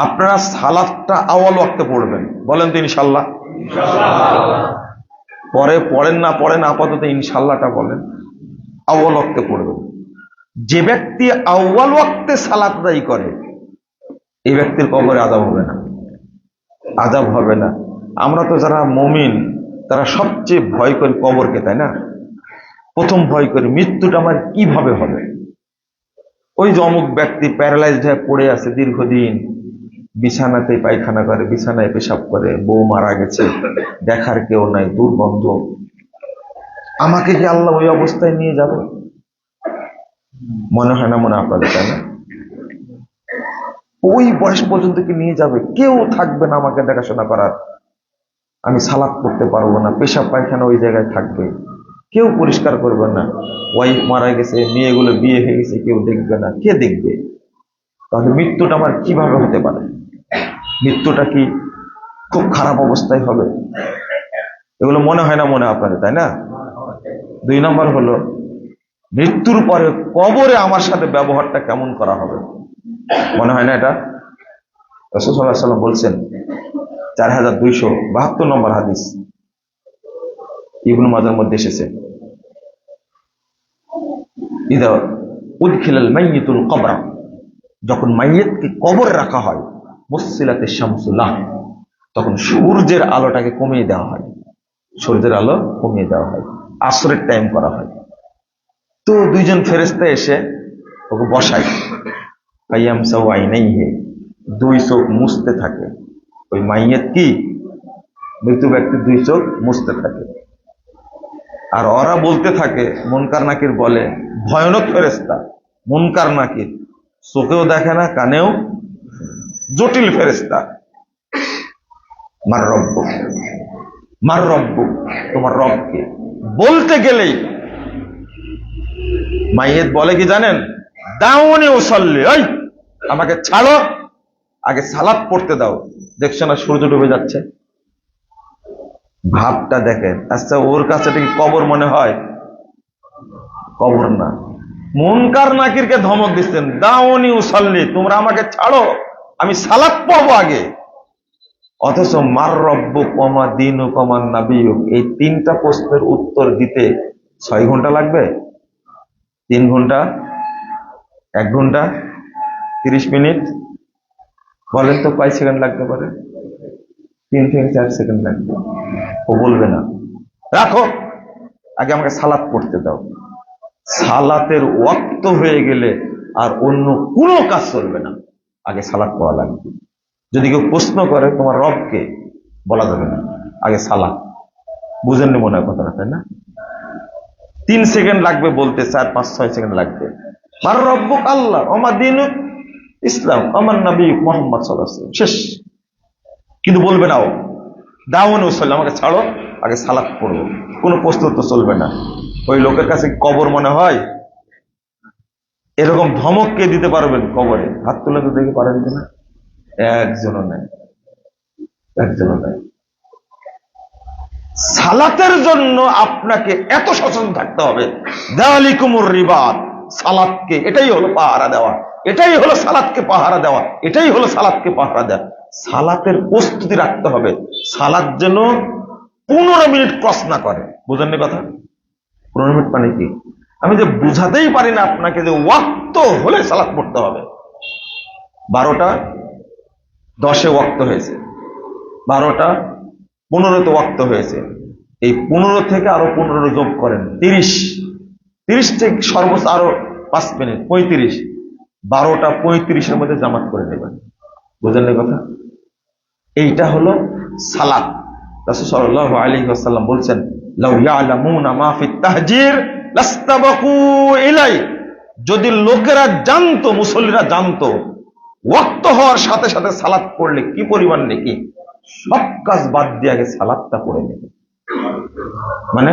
Speaker 1: আপনারা সালাতটা আউয়াল ওয়াক্তে পড়বেন, বলেন তো ইনশাআল্লাহ। পরে পড়েন না পড়েন, আপাতত ইনশাআল্লাহটা বলেন, আউয়াল ওয়াক্তে পড়বেন। যে ব্যক্তি আউয়াল ওয়াক্তে সালাত আদায় করে এই ব্যক্তির কবরে আযাব হবে না, আযাব হবে না। আমরা তো যারা মুমিন তারা সবচেয়ে ভয় করি কবরকে, তাই না? প্রথম ভয় করি মৃত্যুটা আমার কিভাবে হবে। ওই যে অমুক ব্যক্তি প্যারালাইজড হয়ে পড়ে আছে দীর্ঘদিন, বিছানাতে পায়খানা করে, বিছানায় পেশাব করে, বউ মারা গেছে, দেখার কেউ নাই, দুর্গন্ধ, আমাকে কি আল্লাহ ওই অবস্থায় নিয়ে যাবে? মনে হয় না, মনে আপনাদের, তাই না? ওই বয়স পর্যন্ত কি নিয়ে যাবে? কেউ থাকবে না আমাকে দেখাশোনা করার, আমি সালাত করতে পারবো না, পেশাব পায়খানা ওই জায়গায় থাকবে, কেউ পরিষ্কার করবে না, ওয়াইফ মারা গেছে, মেয়েগুলো বিয়ে হয়ে গেছে, কেউ দেখবে না, কে দেখবে? তাহলে মৃত্যুটা আমার কিভাবে হতে পারে? মৃত্যুটা কি খুব খারাপ অবস্থায় হবে? এগুলো মনে হয় না, মনে আপনাদের, তাই না? 2 নম্বর হলো মৃত্যুর পরে কবরে আমার সাথে ব্যবহারটা কেমন করা হবে, মনে হয় না এটা? রাসূল সাল্লাল্লাহু আলাইহি ওয়াসাল্লাম বলছেন, 4272 নম্বর হাদিস ইবনে মাজার মধ্যে এসেছে, ইদা উদখিলাল মাইয়িতুল কবরা, যখন মাইয়িতকে কবরে রাখা হয়, মুসসিলাতিশ শামসুল্লাহ, তখন সূর্যের আলোটাকে কমিয়ে দেওয়া হয়, সূর্যের আলো কমিয়ে দেওয়া হয়, আসরের টাইম করা হয়। তো 2 জন ফেরেশতা এসে ওকে বসায়, ফায়ামসাউ আইনাইহি, 2 চোখ মুছতে থাকে। ওই মাইয়িত কি, মৃত ব্যক্তির 2 চোখ মুছতে থাকে। আর ওরা বলতে থাকে, মুনকার নাকির বলে, ভয়ানক ফেরেশতা মুনকার নাকির, চোখেও দেখে না, কানেও, জটিল ফেরেশতা। মার রব্বুক, মার রব্বুক, তোমার রবকে বলতে গেলেই মাইয়েত বলে কি জানেন? দাউনি উসাল্লি, ওই আমাকে ছাড়ো, আগে সালাত পড়তে দাও। দেখছো না সূর্য ডুবে যাচ্ছে? ভাবটা দেখেন। আচ্ছা, ওর কাছে এটা কি কবর মনে হয়? কবর না। মুনকার নাকিরকে ধমক দিচ্ছেন, দাউনি উসাল্লি, তোমরা আমাকে ছাড়ো, আমি সালাত পড়বো আগে। অথচ মার রব্বুক ওমা দীনুক ওমা নাবিয়ুক, এই তিনটা প্রশ্নের উত্তর দিতে 6 ঘন্টা লাগবে? 3 ঘন্টা? 1 ঘন্টা 30 মিনিট? বলেন তো কয় সেকেন্ড লাগতে পারে? 3 থেকে 4 সেকেন্ড লাগবে। ও বলবে না, রাখো, আগে আমাকে সালাত পড়তে দাও। সালাতের ওয়াক্ত হয়ে গেলে আর অন্য কোনো কাজ চলবে না, আগে সালাত পড়া লাগবে। যদি কেউ প্রশ্ন করে তোমার রবকে, বলা যাবে না, আগে সালাত। বুঝেননি মনে হয় কথাটা, তাই না? 3 সেকেন্ড লাগবে বলতে, 4, 5, 6 সেকেন্ড লাগবে। মার রব্বুক আল্লাহ, ওমা দীনুক ইসলাম, আমার নবী মুহাম্মদ সাল্লাল্লাহু আলাইহি ওয়াসাল্লাম, শেষ। কিন্তু বলবে না ও দাউনি উসাল্লি, আমাকে ছাড়ো, আগে সালাত পড়বো। কোনো প্রশ্ন তো চলবে না। ওই লোকের কাছে কবর মনে হয়? এরকম ধমক কে দিতে পারবেন কবরে? হাত তুলে তো দেখে পারেন কিনা? একজনও নাই, একজনও নাই। সালাতের জন্য আপনাকে এত সচেতন থাকতে হবে। যালিকুমুর রিবাত, সালাতকে এটাই হলো পাহারা দেওয়া, এটাই হলো সালাতকে পাহারা দেওয়া, এটাই হলো সালাতকে পাহারা দেওয়া। সালাতের প্রস্তুতি রাখতে হবে, সালাত যেন 15 মিনিট ক্রস না করে। বুঝেননি কথা? 15 মিনিট মানে কি? আমি যে বুঝাতেই পারি না আপনাকে যে ওয়াক্ত হলে সালাত পড়তে হবে। 12টা 10-এ ওয়াক্ত হয়েছে, 12টা 15-তে ওয়াক্ত হয়েছে। এই 15 থেকে আরো 15 যোগ করেন, 30, 30 থেকে সর্বোচ্চ আরো 5 মিনিট, 35। 12টা 35-এর মধ্যে জামাত করে নেবেন। বুঝলেন কথা? এইটা হলো সালাত। রাসূল সাল্লাল্লাহু আলাইহি ওয়াসাল্লাম বলছেন, লাউ ইয়ালামুনা মা ফিত তাহজির লাস্তাবাকু ইলাই, যদি লোকেরা জানতো, মুসল্লিরা জানতো ওয়াক্ত হওয়ার সাথে সাথে সালাত পড়লে কি পরিমাণ নেকি, সব কাজ বাদ দিয়ে আগে সালাতটা পড়ে নেবে। মানে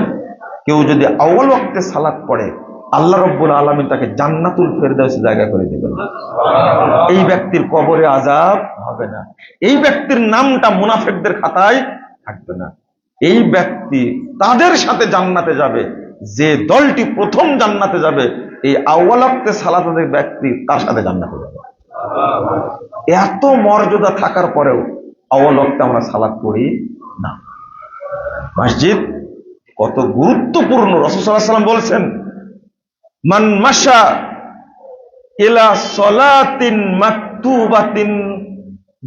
Speaker 1: কেউ যদি আউয়াল ওয়াক্তে সালাত পড়ে, আল্লাহ রাব্বুল আলামিন তাকে জান্নাতুল ফেরদাউসে জায়গা করে দিবেন। এই ব্যক্তির কবরে আযাব হবে না, এই ব্যক্তির নামটা মুনাফিকদের খাতায় থাকবে না। এই ব্যক্তি তাদের সাথে জান্নাতে যাবে, যে দলটি প্রথম জান্নাতে যাবে, এই আউয়াল ওয়াক্তে সালাতের ব্যক্তি তার সাথে জান্নাতে যাবে। এত মর্যাদা থাকার পরেও আউয়াল ওয়াক্তে আমরা সালাত পড়ি না। মসজিদ কত গুরুত্বপূর্ণ। রাসূল সাল্লাল্লাহু আলাইহি ওয়াসাল্লাম বলছেন, মান মাশা ইলা সলাতিন মাকতুবাতিন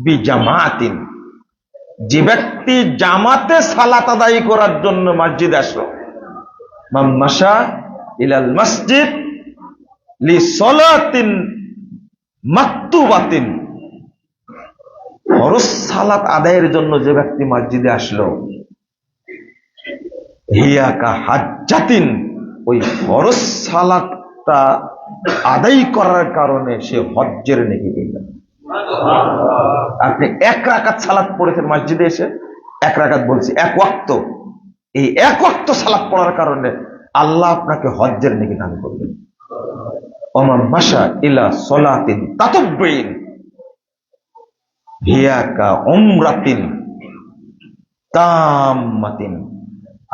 Speaker 1: বিজামাতিন, যে ব্যক্তি জামাতে সালাত আদায় করার জন্য মসজিদে আসলো, মান মাশা ইলাল মসজিদ লি সলাতিন মাকতুবাতিন, ফরজ সালাত আদায়ের জন্য যে ব্যক্তি মসজিদে আসলো, হিয়া কা হাজ্জাতিন, ওই ফরজ সালাতটা আদায় করার কারণে সে হজ্জের নেকি পেয়ে। আপনি 1 রাকাত সালাত পড়েছেন মসজিদে এসে, 1 রাকাত বলছি 1 ওয়াক্ত, এই 1 ওয়াক্ত সালাত পড়ার কারণে আল্লাহ আপনাকে হজ্জের নেকি দান করবেন। ওমান মাশা ইলা সলাতিন তাতাব্বুইন হিয়া কা উমরাতিন তাম্মাতিন,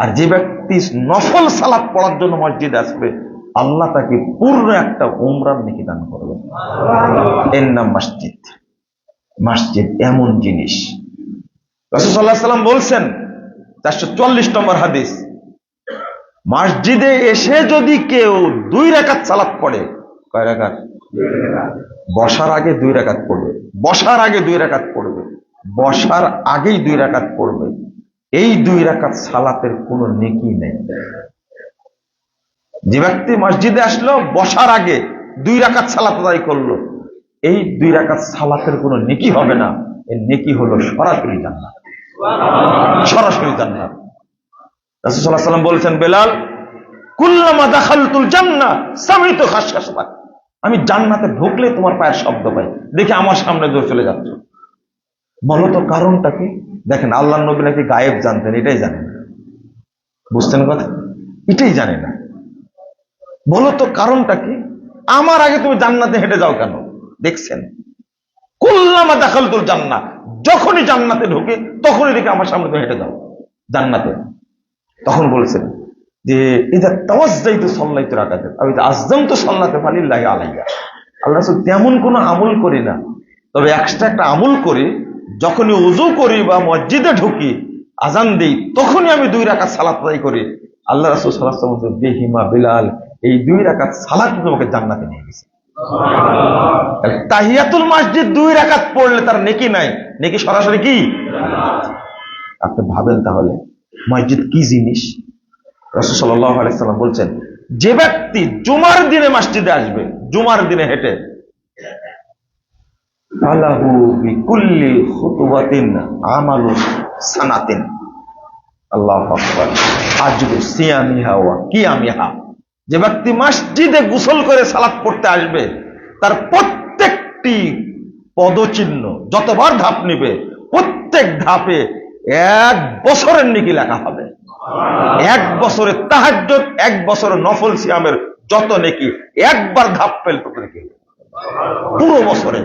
Speaker 1: আর যে ব্যক্তি নফল সালাত পড়ার জন্য মসজিদে আসবে, আল্লাহ তাকে পূর্ণ একটা উমরার নেকি দান করবেন। এর নাম মসজিদ। মসজিদ এমন জিনিস। রাসূল সাল্লাল্লাহু আলাইহি ওয়াসাল্লাম বলছেন, 444 নম্বর হাদিস, মসজিদে এসে যদি কেউ 2 রাকাত সালাত পড়ে, কয় রাকাত? বসার আগে 2 রাকাত পড়বে, বসার আগে 2 রাকাত পড়বে, বসার আগেই 2 রাকাত পড়বে, এই 2 রাকাত সালাতের কোনো নেকি নেই। যে ব্যক্তি মসজিদে আসলো, বসার আগে 2 রাকাত সালাত আদায় করলো, এই 2 রাকাত সালাতের কোনো নেকি হবে না, এর নেকি হলো সরাসরি জান্নাত, সরাসরি জান্নাত। রাসূল সাল্লাল্লাহু আলাইহি ওয়াসাল্লাম বলেছেন, বেলাল, কুল্লামা দাখালতুল জান্নাহ সামিতু খাশখাশাতাক, আমি জান্নাতে ঢুকলে তোমার পায়ের শব্দ পাই, দেখি আমার সামনে দৌড়ে চলে যাচ্ছ। বলো তো কারণটা কি? দেখেন আল্লাহ নবী নাকি গায়েব জানতেন, এটাই জানেন না। বুঝছেন কথা? এটাই জানে না। বলো তো কারণটা কি? আমার আগে তুমি জান্নাতে হেঁটে যাও কেন? দেখছেন কুল্লামা দাখালতুল জান্নাহ, যখনই জান্নাতে ঢুকে তখনই দেখে আমার সামনে তুমি হেঁটে যাও জান্নাতে। তখন বলেছেন যে ইদা তাওয়াজ্জাইতু সাল্লাইতু রাকাতান আও ইদা আযযামতু সাল্লাতু ফালিল্লাহি আলাইয়া। আল্লাহ রাসূল তেমন কোনো আমল করি না, তবে এক্সট্রা একটা আমল করি, যখনই ওযু করি বা মসজিদে ঢুকি আজান দেই তখনই আমি 2 রাকাত সালাত আদায় করি। আল্লাহ রাসূল সাল্লাল্লাহু আলাইহি ওয়াসাল্লাম বিহিমা বিলাল, এই 2 রাকাত সালাত তোমাকে জান্নাতে নিয়ে গেছে। তাহিয়াতুল মসজিদ 2 রাকাত পড়লে তার নেকি নাই, নেকি সরাসরি কি? আপনি ভাবেন তাহলে মসজিদ কি জিনিস। রাসূল সাল্লাল্লাহু আলাইহি সাল্লাম বলছেন, যে ব্যক্তি জুমার দিনে মসজিদে আসবে, জুমার দিনে হেঁটে, ফালাহু বিকুল্লি খুতওয়াতিন আমালু সানাতিন, আল্লাহু আকবার, আজরু সিয়ামিহা ওয়া কিয়ামিহা। যে ব্যক্তি মসজিদে গোসল করে সালাত পড়তে আসবে, তার প্রত্যেকটি পদচিহ্ন, যতবার ধাপ নিবে, প্রত্যেক ধাপে 1 বছরের নেকি লেখা হবে। 1 বছরের তাহাজ্জুদ, 1 বছরের নফল সিয়ামের যত নেকি, একবার ধাপ ফেলতে পুরো বছরে,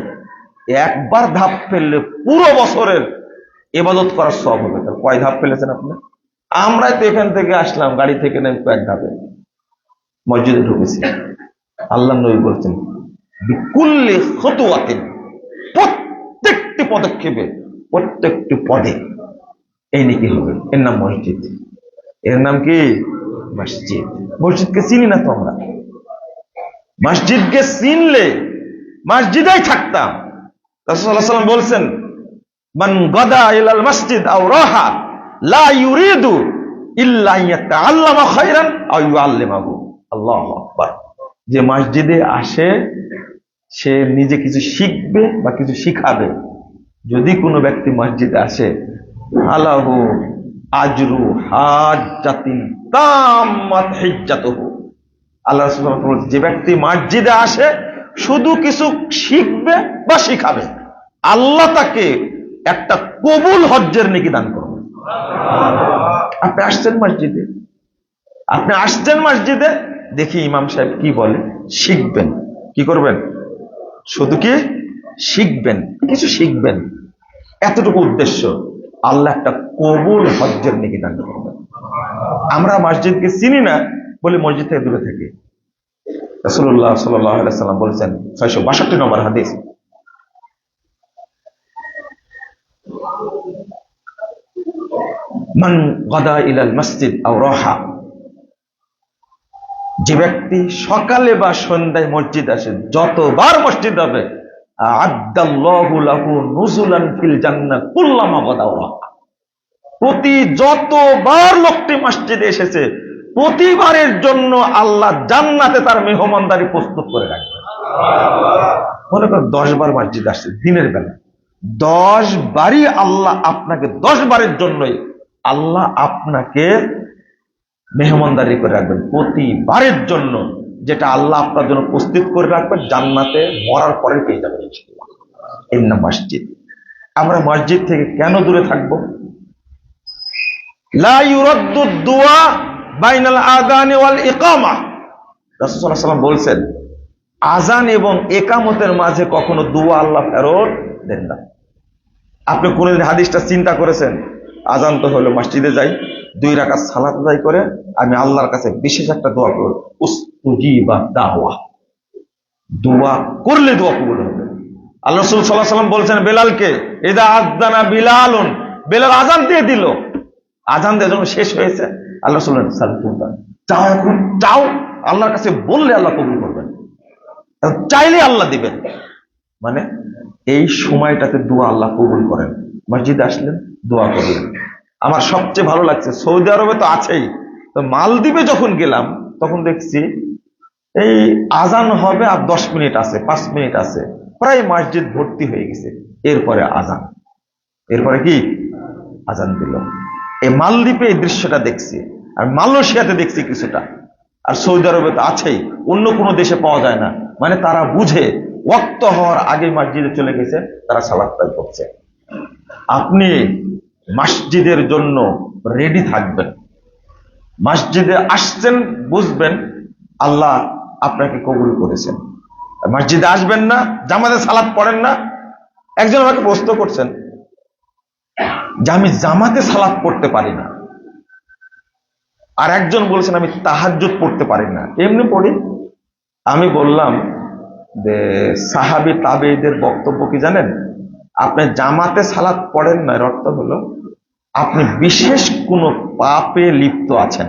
Speaker 1: একবার ধাপ ফেললে পুরো বছরের ইবাদত করার সওয়াব হবে। কয় ধাপ ফেলেছেন আপনি? আমরাই তো এখান থেকে আসলাম, গাড়ি থেকে নেমে কয়েক ধাপে মসজিদে ঢুকেছি। আল্লাহ নবী বলছেন বিকুল্লি খুতওয়াতিন, প্রত্যেকটি পদক্ষেপে, প্রত্যেকটি পদে এই নেকি হবে। এর নাম মসজিদ। এর নাম কি? মসজিদ। মসজিদকে চিনি না তো আমরা। মসজিদকে চিনলে মসজিদেই থাকতাম। রাসূলুল্লাহ সাল্লাল্লাহু আলাইহি ওয়াসাল্লাম বলছেন, মান গাদা ইলাল মসজিদ আও রাহা লা ইউরিদু ইল্লা ইয়াতাআল্লামা খায়রান আও ইউআল্লিমাহু। আল্লাহু আকবার। যে মসজিদে আসে সে নিজে কিছু শিখবে বা কিছু শিখাবে। যদি কোনো ব্যক্তি মসজিদে আসে, আলাহু আজরু হাজ্জাতিন তাম্মাত হিজ্জাতুহু। আল্লাহ রাসূল বলেছেন, যে ব্যক্তি মসজিদে আসে শুধু কিছু শিখবে বা শিখাবে, আল্লাহ তাকে একটা কবুল হজ্জের নেকি দান করবে। আপনি আসছেন মসজিদে, আপনি আসছেন মসজিদে, দেখি ইমাম সাহেব কি বলে, শিখবেন। কি করবেন? শুধু কি শিখবেন, কিছু শিখবেন, এতটুকু উদ্দেশ্য। আল্লাহ একটা কবুল হজ্জের নেকি দান করবেন। আমরা মসজিদকে চিনি না বলে মসজিদ থেকে দূরে থাকি। রাসূলুল্লাহ সাল্লাল্লাহু আলাইহি ওয়াসাল্লাম বলেছেন 662 নম্বর হাদিস, মান গাদা ইলাল মসজিদ আও রাহা, যে ব্যক্তি সকালে বা সন্ধ্যায় মসজিদ আসে, যতবার মসজিদ হবে, আ'আদ্দাল্লাহু লাহু নুজুলান ফিল জান্নাহ কুল্লামা গাদা ওয়া রাহা। প্রতি যতবার লোকটি মসজিদে এসেছে, প্রতিবারের জন্য আল্লাহ জান্নাতে তার মেহমানদারি প্রস্তুত করে রাখবে। মনে করেন 10 বার মসজিদ আসছে দিনের বেলা, 10 বারই আল্লাহ আপনাকে, 10 বারের জন্যই আল্লাহ আপনাকে মেহমানদারি করে রাখবেন। প্রতিবারের জন্য যেটা আল্লাহ আপনার জন্য প্রস্তুত করে রাখবেন, জান্নাতে মরার পরে পেয়ে যাবেন ইনশাআল্লাহ। এর নাম মসজিদ। আমরা মসজিদ থেকে কেন দূরে থাকবো? লা ইউরাদ্দু দুআ বাইনাল আযান ওয়াল ইকামা। রাসূলুল্লাহ সাল্লাল্লাহু আলাইহি ওয়াসাল্লাম বলছেন, আযান এবং ইকামতের মাঝে কখনো দোয়া আল্লাহ ফেরত দেন না। আপনি কোনদিন হাদিসটা চিন্তা করেছেন? আযান তো হলো, মসজিদে যাই, 2 রাকাত সালাত আদায় করে আমি আল্লাহর কাছে বিশেষ একটা দোয়া করব, উস্তুজিবা দাওয়া। দোয়া করলে দোয়া কবুল হবে। আল্লাহ রাসূল সাল্লাল্লাহু আলাইহি ওয়াসাল্লাম বলছেন বেলালকে, ইদা আযানা বিলালুন, বেলাল আযান দিয়ে দিল, আযান দিয়ে যখন শেষ হয়েছে, আল্লাহ রাসূল সাল্লাল্লাহু, চাও এখন চাও, আল্লাহর কাছে বললে আল্লাহ কবুল করবেন, চাইলে আল্লাহ দিবেন। মানে এই সময়টাতে দোয়া আল্লাহ কবুল করেন। মসজিদে আসলেন, দোয়া করলেন। আমার সবচেয়ে ভালো লাগছে, সৌদি আরবে তো আছেই, তো মালদ্বীপে যখন গেলাম তখন দেখছি এই আজান হবে আর 10 মিনিট আছে, 5 মিনিট আছে, প্রায় মসজিদ ভর্তি হয়ে গেছে। এরপরে আজান, এরপরে কি আজান দিল। এই মালদ্বীপে এই দৃশ্যটা দেখছি, আর মালয়েশিয়াতে দেখছি কিছুটা, আর সৌদি আরবে তো আছেই, অন্য কোনো দেশে পাওয়া যায় না। মানে তারা বুঝে ওয়াক্ত হওয়ার আগে মসজিদে চলে গেছে, তারা সালাত আদায় করছে। আপনি মসজিদের জন্য রেডি থাকবেন। মসজিদে আসছেন, বুঝবেন আল্লাহ আপনাকে কবুল করেছেন। মসজিদে আসবেন না, জামাতে সালাত পড়েন না। একজন আমাকে প্রশ্ন করছেন যে আমি জামাতে সালাত পড়তে পারি না, আর একজন বলছেন আমি তাহাজ্জুদ পড়তে পারি না, এমনি পড়ি। আমি বললাম যে সাহাবী তাবেঈদের বক্তব্য কি জানেন? আপনি জামাতে সালাত পড়েন না, এর অর্থ হলো আপনি বিশেষ কোনো পাপে লিপ্ত আছেন,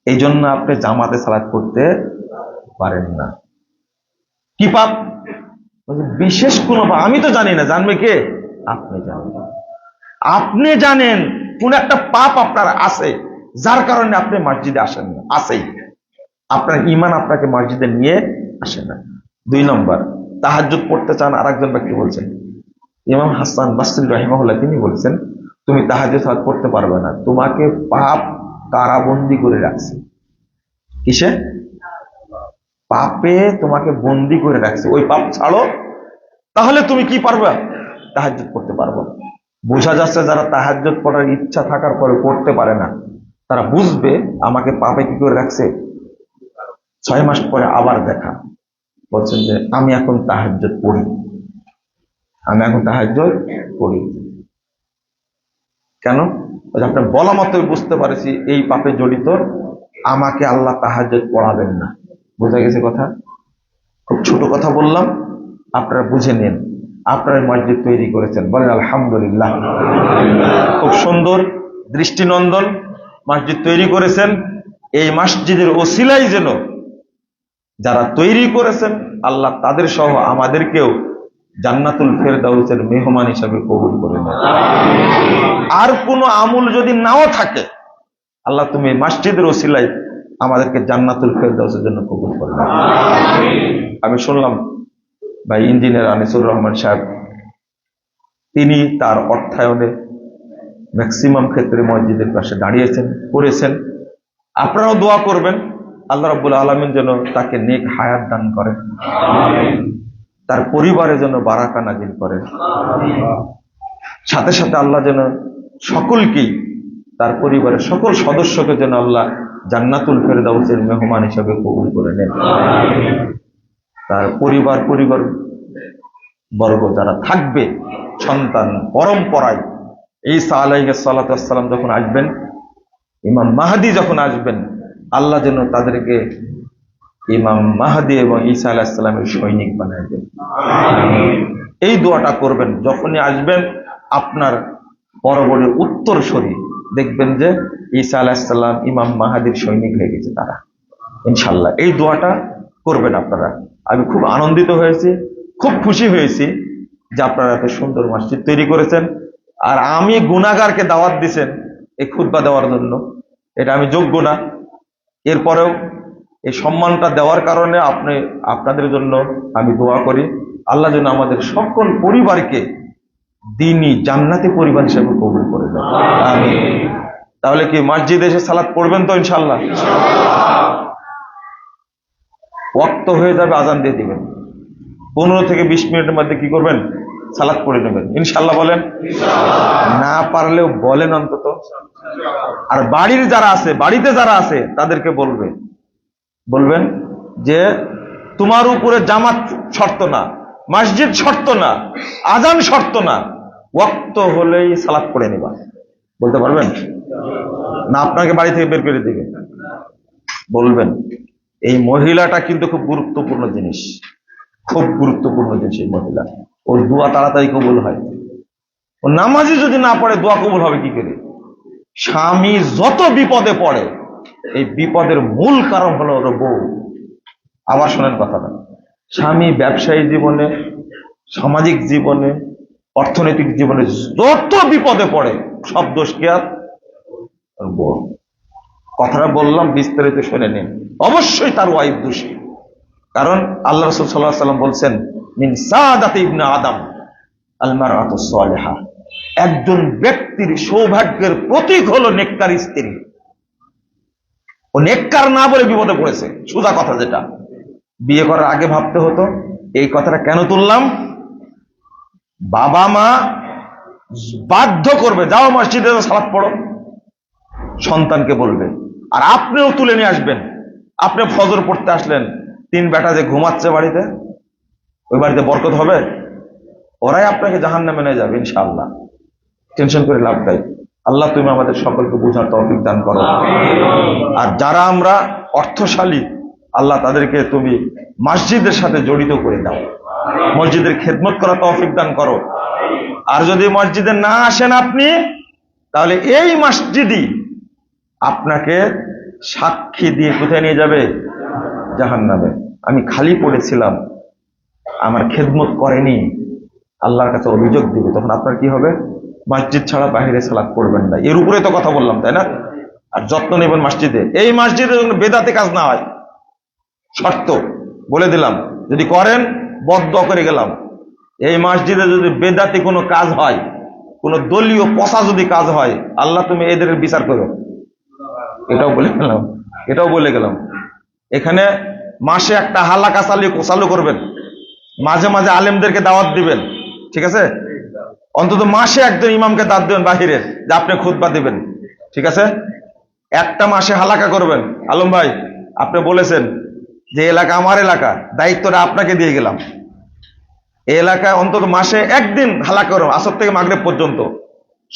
Speaker 1: এই জন্য আপনি জামাতে সালাত পড়তে পারেন না। কি পাপ? বিশেষ কোনো পাপ। আমি তো জানি না, জানবে কে? আপনি জানেন। আপনি জানেন কোন একটা পাপ আপনার আছে, যার কারণে আপনি মসজিদে আসেন না, আসেই আপনার ঈমান আপনাকে মসজিদে নিয়ে আসে না। 2 নম্বর, তাহাজ্জুদ পড়তে চান। আর একজন ব্যক্তি বলছেন, ইমাম হাসান বসরি রাহিমাহুল্লাহ, তিনি বলছেন তুমি তাহাজ্জুদ সালাত পড়তে পারবে না, তোমাকে পাপ কারাবন্দী করে রাখছে। কিসে? পাপে তোমাকে বন্দী করে রাখছে। ওই পাপ ছাড়ো, তাহলে তুমি কি পারবে? তাহাজ্জুদ পড়তে পারবো। বোঝা যাচ্ছে যারা তাহাজ্জুদ পড়ার ইচ্ছা থাকার পরে পড়তে পারে না, তারা বুঝবে আমাকে পাপে কি করে রাখছে। 6 মাস পরে আবার দেখা, বলছেন যে আমি এখন তাহাজ্জুদ পড়ি, আমি এখন তাহাজ্জুদ পড়ি। কেন? আপনার বলা মতো বুঝতে পারছি এই পাপে জড়িত, আমাকে আল্লাহ তাহাজ্জুদ পড়াবেন না। বোঝা গেছে কথা? খুব ছোট কথা বললাম, আপনারা বুঝে নিন। আপনারা মসজিদ তৈরি করেছেন, বলেন আলহামদুলিল্লাহ। খুব সুন্দর দৃষ্টিনন্দন মসজিদ তৈরি করেছেন। এই মসজিদের ওসিলাই যেন যারা তৈরি করেছেন আল্লাহ তাদের সহ আমাদেরকেও জান্নাতুল ফেরদাউসের মেহমান হিসাবে কবুল করে নেন। আর কোনো আমল যদি নাও থাকে, আল্লাহ তুমি মসজিদের ওসিলাই আমাদেরকে জান্নাতুল ফেরদাউসের জন্য কবুল করে নেন। আমি শুনলাম ভাই ইঞ্জিনিয়ার আনিসুর রহমান সাহেব, তিনি তার অর্থায়নে ম্যাক্সিমাম ক্ষেত্রে মসজিদের পাশে দাঁড়িয়েছেন, করেছেন। আপনারাও দোয়া করবেন আল্লাহ রাব্বুল আলামিন যেন তাকে নেক হায়াত দান করেন, তার পরিবারে যেন বারাকা নাজিল করেন, সাথে সাথে আল্লাহ যেন সকলকেই, তার পরিবারের সকল সদস্যকে যেন আল্লাহ জান্নাতুল ফেরদাউসের মেহমান হিসেবে কবুল করে নেন। তার পরিবার বর্গ যারা থাকবে, সন্তান পরম্পরায় ঈসা আলাইহিস সালাতু ওয়াস সালাম যখন আসবেন, ইমাম মাহদী যখন আসবেন, আল্লাহ যেন তাদেরকে ইমাম মাহদী এবং ঈসা আলাইহিস সালামের সৈনিক বানায় দেন। এই দোয়াটা করবেন। যখনই আসবেন আপনার পরবর্তী উত্তরসূরি দেখবেন যে ঈসা আলাইহিস সালাম ইমাম মাহদীর সৈনিক হয়ে গেছে তারা, ইনশাআল্লাহ। এই দোয়াটা করবেন আপনারা। আমি খুব আনন্দিত হয়েছি, খুব খুশি হয়েছি যে আপনারা এত সুন্দর মসজিদ তৈরি করেছেন। আর আমি গুনাহগারকে দাওয়াত দিয়েছেন এই খুতবা দেওয়ার জন্য, এটা আমি যোগ্য না। এরপরেও এই সম্মানটা দেওয়ার কারণে আপনাদের জন্য আমি দোয়া করি, আল্লাহ যেন আমাদের সকল পরিবারকে দ্বীনি জান্নাতি পরিবার হিসেবে কবুল করে দেন। আমিন। তাহলে কি মসজিদে এসে সালাত পড়বেন তো ইনশাআল্লাহ? ওয়াক্ত হয়ে যাবে, আজান দিয়ে দিবেন। 15 থেকে 20 মিনিটের মধ্যে কি করবেন? সালাত পড়ে নেবেন ইনশাআল্লাহ। বলেন না পারলেও বলেন অন্তত। আর বাড়িতে যারা আছে তাদেরকে বলবেন যে তোমার উপরে জামাত শর্ত না, মসজিদ শর্ত না, আজান শর্ত না, ওয়াক্ত হলেই সালাত পড়ে নিবা। বলতে পারবেন না? আপনাকে বাড়ি থেকে বের করে দিবে। বলবেন। এই মহিলাটা কিন্তু খুব গুরুত্বপূর্ণ জিনিস, খুব গুরুত্বপূর্ণ জিনিস। এই মহিলা, ওর দোয়া তাড়াতাড়ি কবুল হয়। ও নামাজি যদি না পড়ে দোয়া কবুল হবে কি করে? স্বামী যত বিপদে পড়ে, এই বিপদের মূল কারণ হলো ওর বউ। আবার শোনেন কথাটা, স্বামী ব্যবসায়ী জীবনে, সামাজিক জীবনে, অর্থনৈতিক জীবনে যত বিপদে পড়ে, সব দোষ কি আর ওর বউ। কথাটা বললাম, বিস্তারিত শুনে নিন। অবশ্যই তার ওয়াইফ দোষী, কারণ আল্লাহ রাসূল সাল্লাল্লাহু আলাইহি ওয়াসাল্লাম বলছেন মিন সাদাতি ইবনে আদম আল মারআতু সালিহা, একজন ব্যক্তির সৌভাগ্যের প্রতীক হলো নেককার স্ত্রী। ও নেককার না বলে বিপদে পড়েছে, সোজা কথা যেটা। বিয়ে করার আগে ভাবতে হতো। এই কথাটা কেন তুললাম? বাবা মা বাধ্য করবে, যাও মসজিদে সালাত পড়ো, সন্তানকে বলবে। আর আপনিও তুলে নিয়ে আসবেন। আপনি ফজর পড়তে আসলেন, 3 বেটা যে ঘুমাচ্ছে বাড়িতে, ওই বাড়িতে বরকত হবে? ওরাই আপনাকে জাহান্নামে নিয়ে যাবে ইনশাআল্লাহ। টেনশন করে লাভ নাই। আল্লাহ তুমি আমাদের সকলকে বোঝার তৌফিক দান করো। আর যারা আমরা অর্থশালী, আল্লাহ তাদেরকে তুমি মসজিদের সাথে জড়িত করে দাও, মসজিদের খেদমত করা তৌফিক দান করো। আর যদি মসজিদে না আসেন আপনি, তাহলে এই মসজিদই আপনাকে সাক্ষী দিয়ে কোথায় নিয়ে যাবে? জাহান্নামে। আমি খালি পড়েছিলাম, আমার খেদমত করেনি, আল্লাহর কাছে অভিযোগ দিবে। তখন আপনার কি হবে? মসজিদ ছাড়া বাইরে সালাত পড়বেন না। এর উপরে তো কথা বললাম, তাই না? আর যত্ন নেবেন মসজিদে, এই মসজিদে বেদাতে কাজ না হয়, শর্ত বলে দিলাম। যদি করেন বদদোয়া করে গেলাম। এই মসজিদে যদি বেদাতি কোনো কাজ হয়, কোনো দলীয় পচা যদি কাজ হয়, আল্লাহ তুমি এদের বিচার করো। এটাও বলে গেলাম। এখানে মাসে একটা হালাকা চালু করবেন, মাঝে মাঝে আলেমদেরকে দাওয়াত দিবেন, ঠিক আছে? অন্তত মাসে একজন ইমামকে দাওয়াত দিবেন বাহিরের, যে আপনি খুতবা দিবেন, ঠিক আছে? একটা মাসে হালাকা করবেন। আলম ভাই, আপনি বলেছেন যে এলাকা আমার এলাকা, দায়িত্বটা আপনাকে দিয়ে গেলাম। এই এলাকায় অন্তত মাসে একদিন হালাকা করুন, আসর থেকে মাগরিব পর্যন্ত।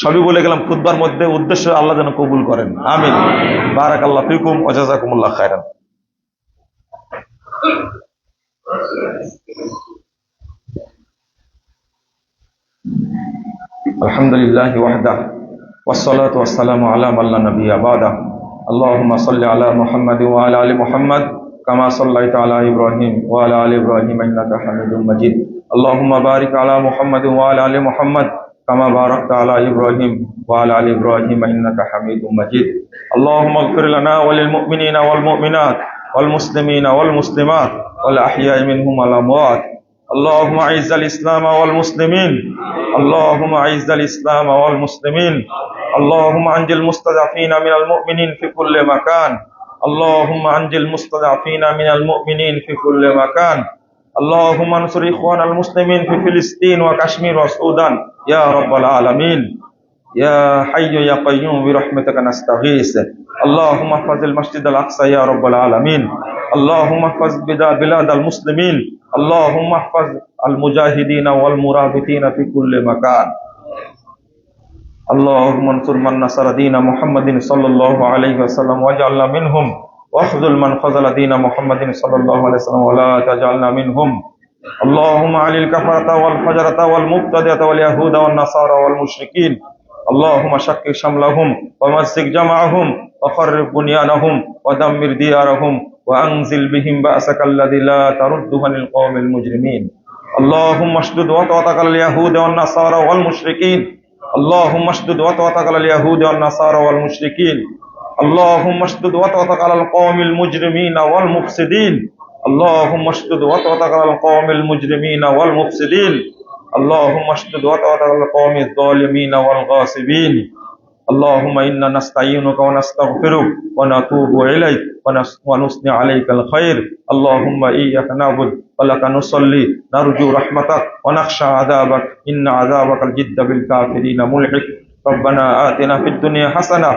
Speaker 1: সবই বলে গেলাম খুতবার মধ্যে, উদ্দেশ্য আল্লাহ যেন কবুল করেন, আমিন। বারাকাল্লাহু ফিকুম ওয়া জাযাকুমুল্লাহ খায়রান। আলহামদুলিল্লাহি ওয়াহদাহু ওয়াসসালাতু ওয়াসসালামু আলা মান লা নাবিয়্যা বা'দাহু। আল্লাহুম্মা সাল্লি আলা মুহাম্মাদ ওয়া আলা আলি মুহাম্মাদ কামা সাল্লাইতা আলা ইব্রাহিম ওয়া আলা আলি ইব্রাহিম ইন্নাকা হামিদুম মাজিদ। আল্লাহুম্মা বারিক আলা মুহাম্মাদ ওয়া আলা আলি মুহাম্মাদ কামা বারাকতা আলা ইব্রাহিম ওয়া আলা আলি ইব্রাহিম ইন্নাকা হামিদুম মাজিদ। আল্লাহুম্মা ইগফির লানা ওয়া লিল মুমিনিনা ওয়াল মুমিনাত ওয়াল মুসলিমিনা ওয়াল মুসলিমাত ওয়াল আহইয়াই মিনহুম ওয়াল আমওয়াত। اللهم اعز الاسلام والمسلمين، اللهم اعز الاسلام والمسلمين، اللهم انجِ المستضعفين من المؤمنين في كل مكان، اللهم انجِ المستضعفين من المؤمنين في كل مكان، اللهم انصر اخوان المسلمين في فلسطين وكشمير والسودان يا رب العالمين، يا حي يا قيوم برحمتك نستغيث. اللهم احفظ المسجد الاقصى يا رب العالمين، اللهم احفظ بلاد المسلمين، اللهم احفظ المجاهدين والمرابطين في كل مكان. اللهم انصر من نصر دين محمد صلى الله عليه وسلم واجعلنا منهم، واخذل من خذل دين محمد صلى الله عليه وسلم ولا تجعلنا منهم. اللهم علي الكفرة والفجرة والمبتدعة واليهود والنصارى والمشركين، اللهم شكك شملهم ومزق جمعهم وخرب بنيانهم ودمر ديارهم وأنزل بهم بأسك الذي لا ترده عن القوم المجرمين. اللهم اشدد وطأتك على اليهود والنصارى والمشركين، اللهم اشدد وطأتك على اليهود والنصارى والمشركين، اللهم اشدد وطأتك على القوم المجرمين والمفسدين، اللهم اشدد وطأتك على القوم المجرمين والمفسدين، اللهم اشدد وطأتك على القوم الظالمين والغاصبين. اللهم إنا نستعينك ونستغفرك ونتوب إليك ونثني عليك الخير. اللهم إياك نعبد ولك نصلي، نرجو رحمتك ونخشى عذابك، إن عذابك الجد بالكافرين ملحق. ربنا آتنا في الدنيا حسنة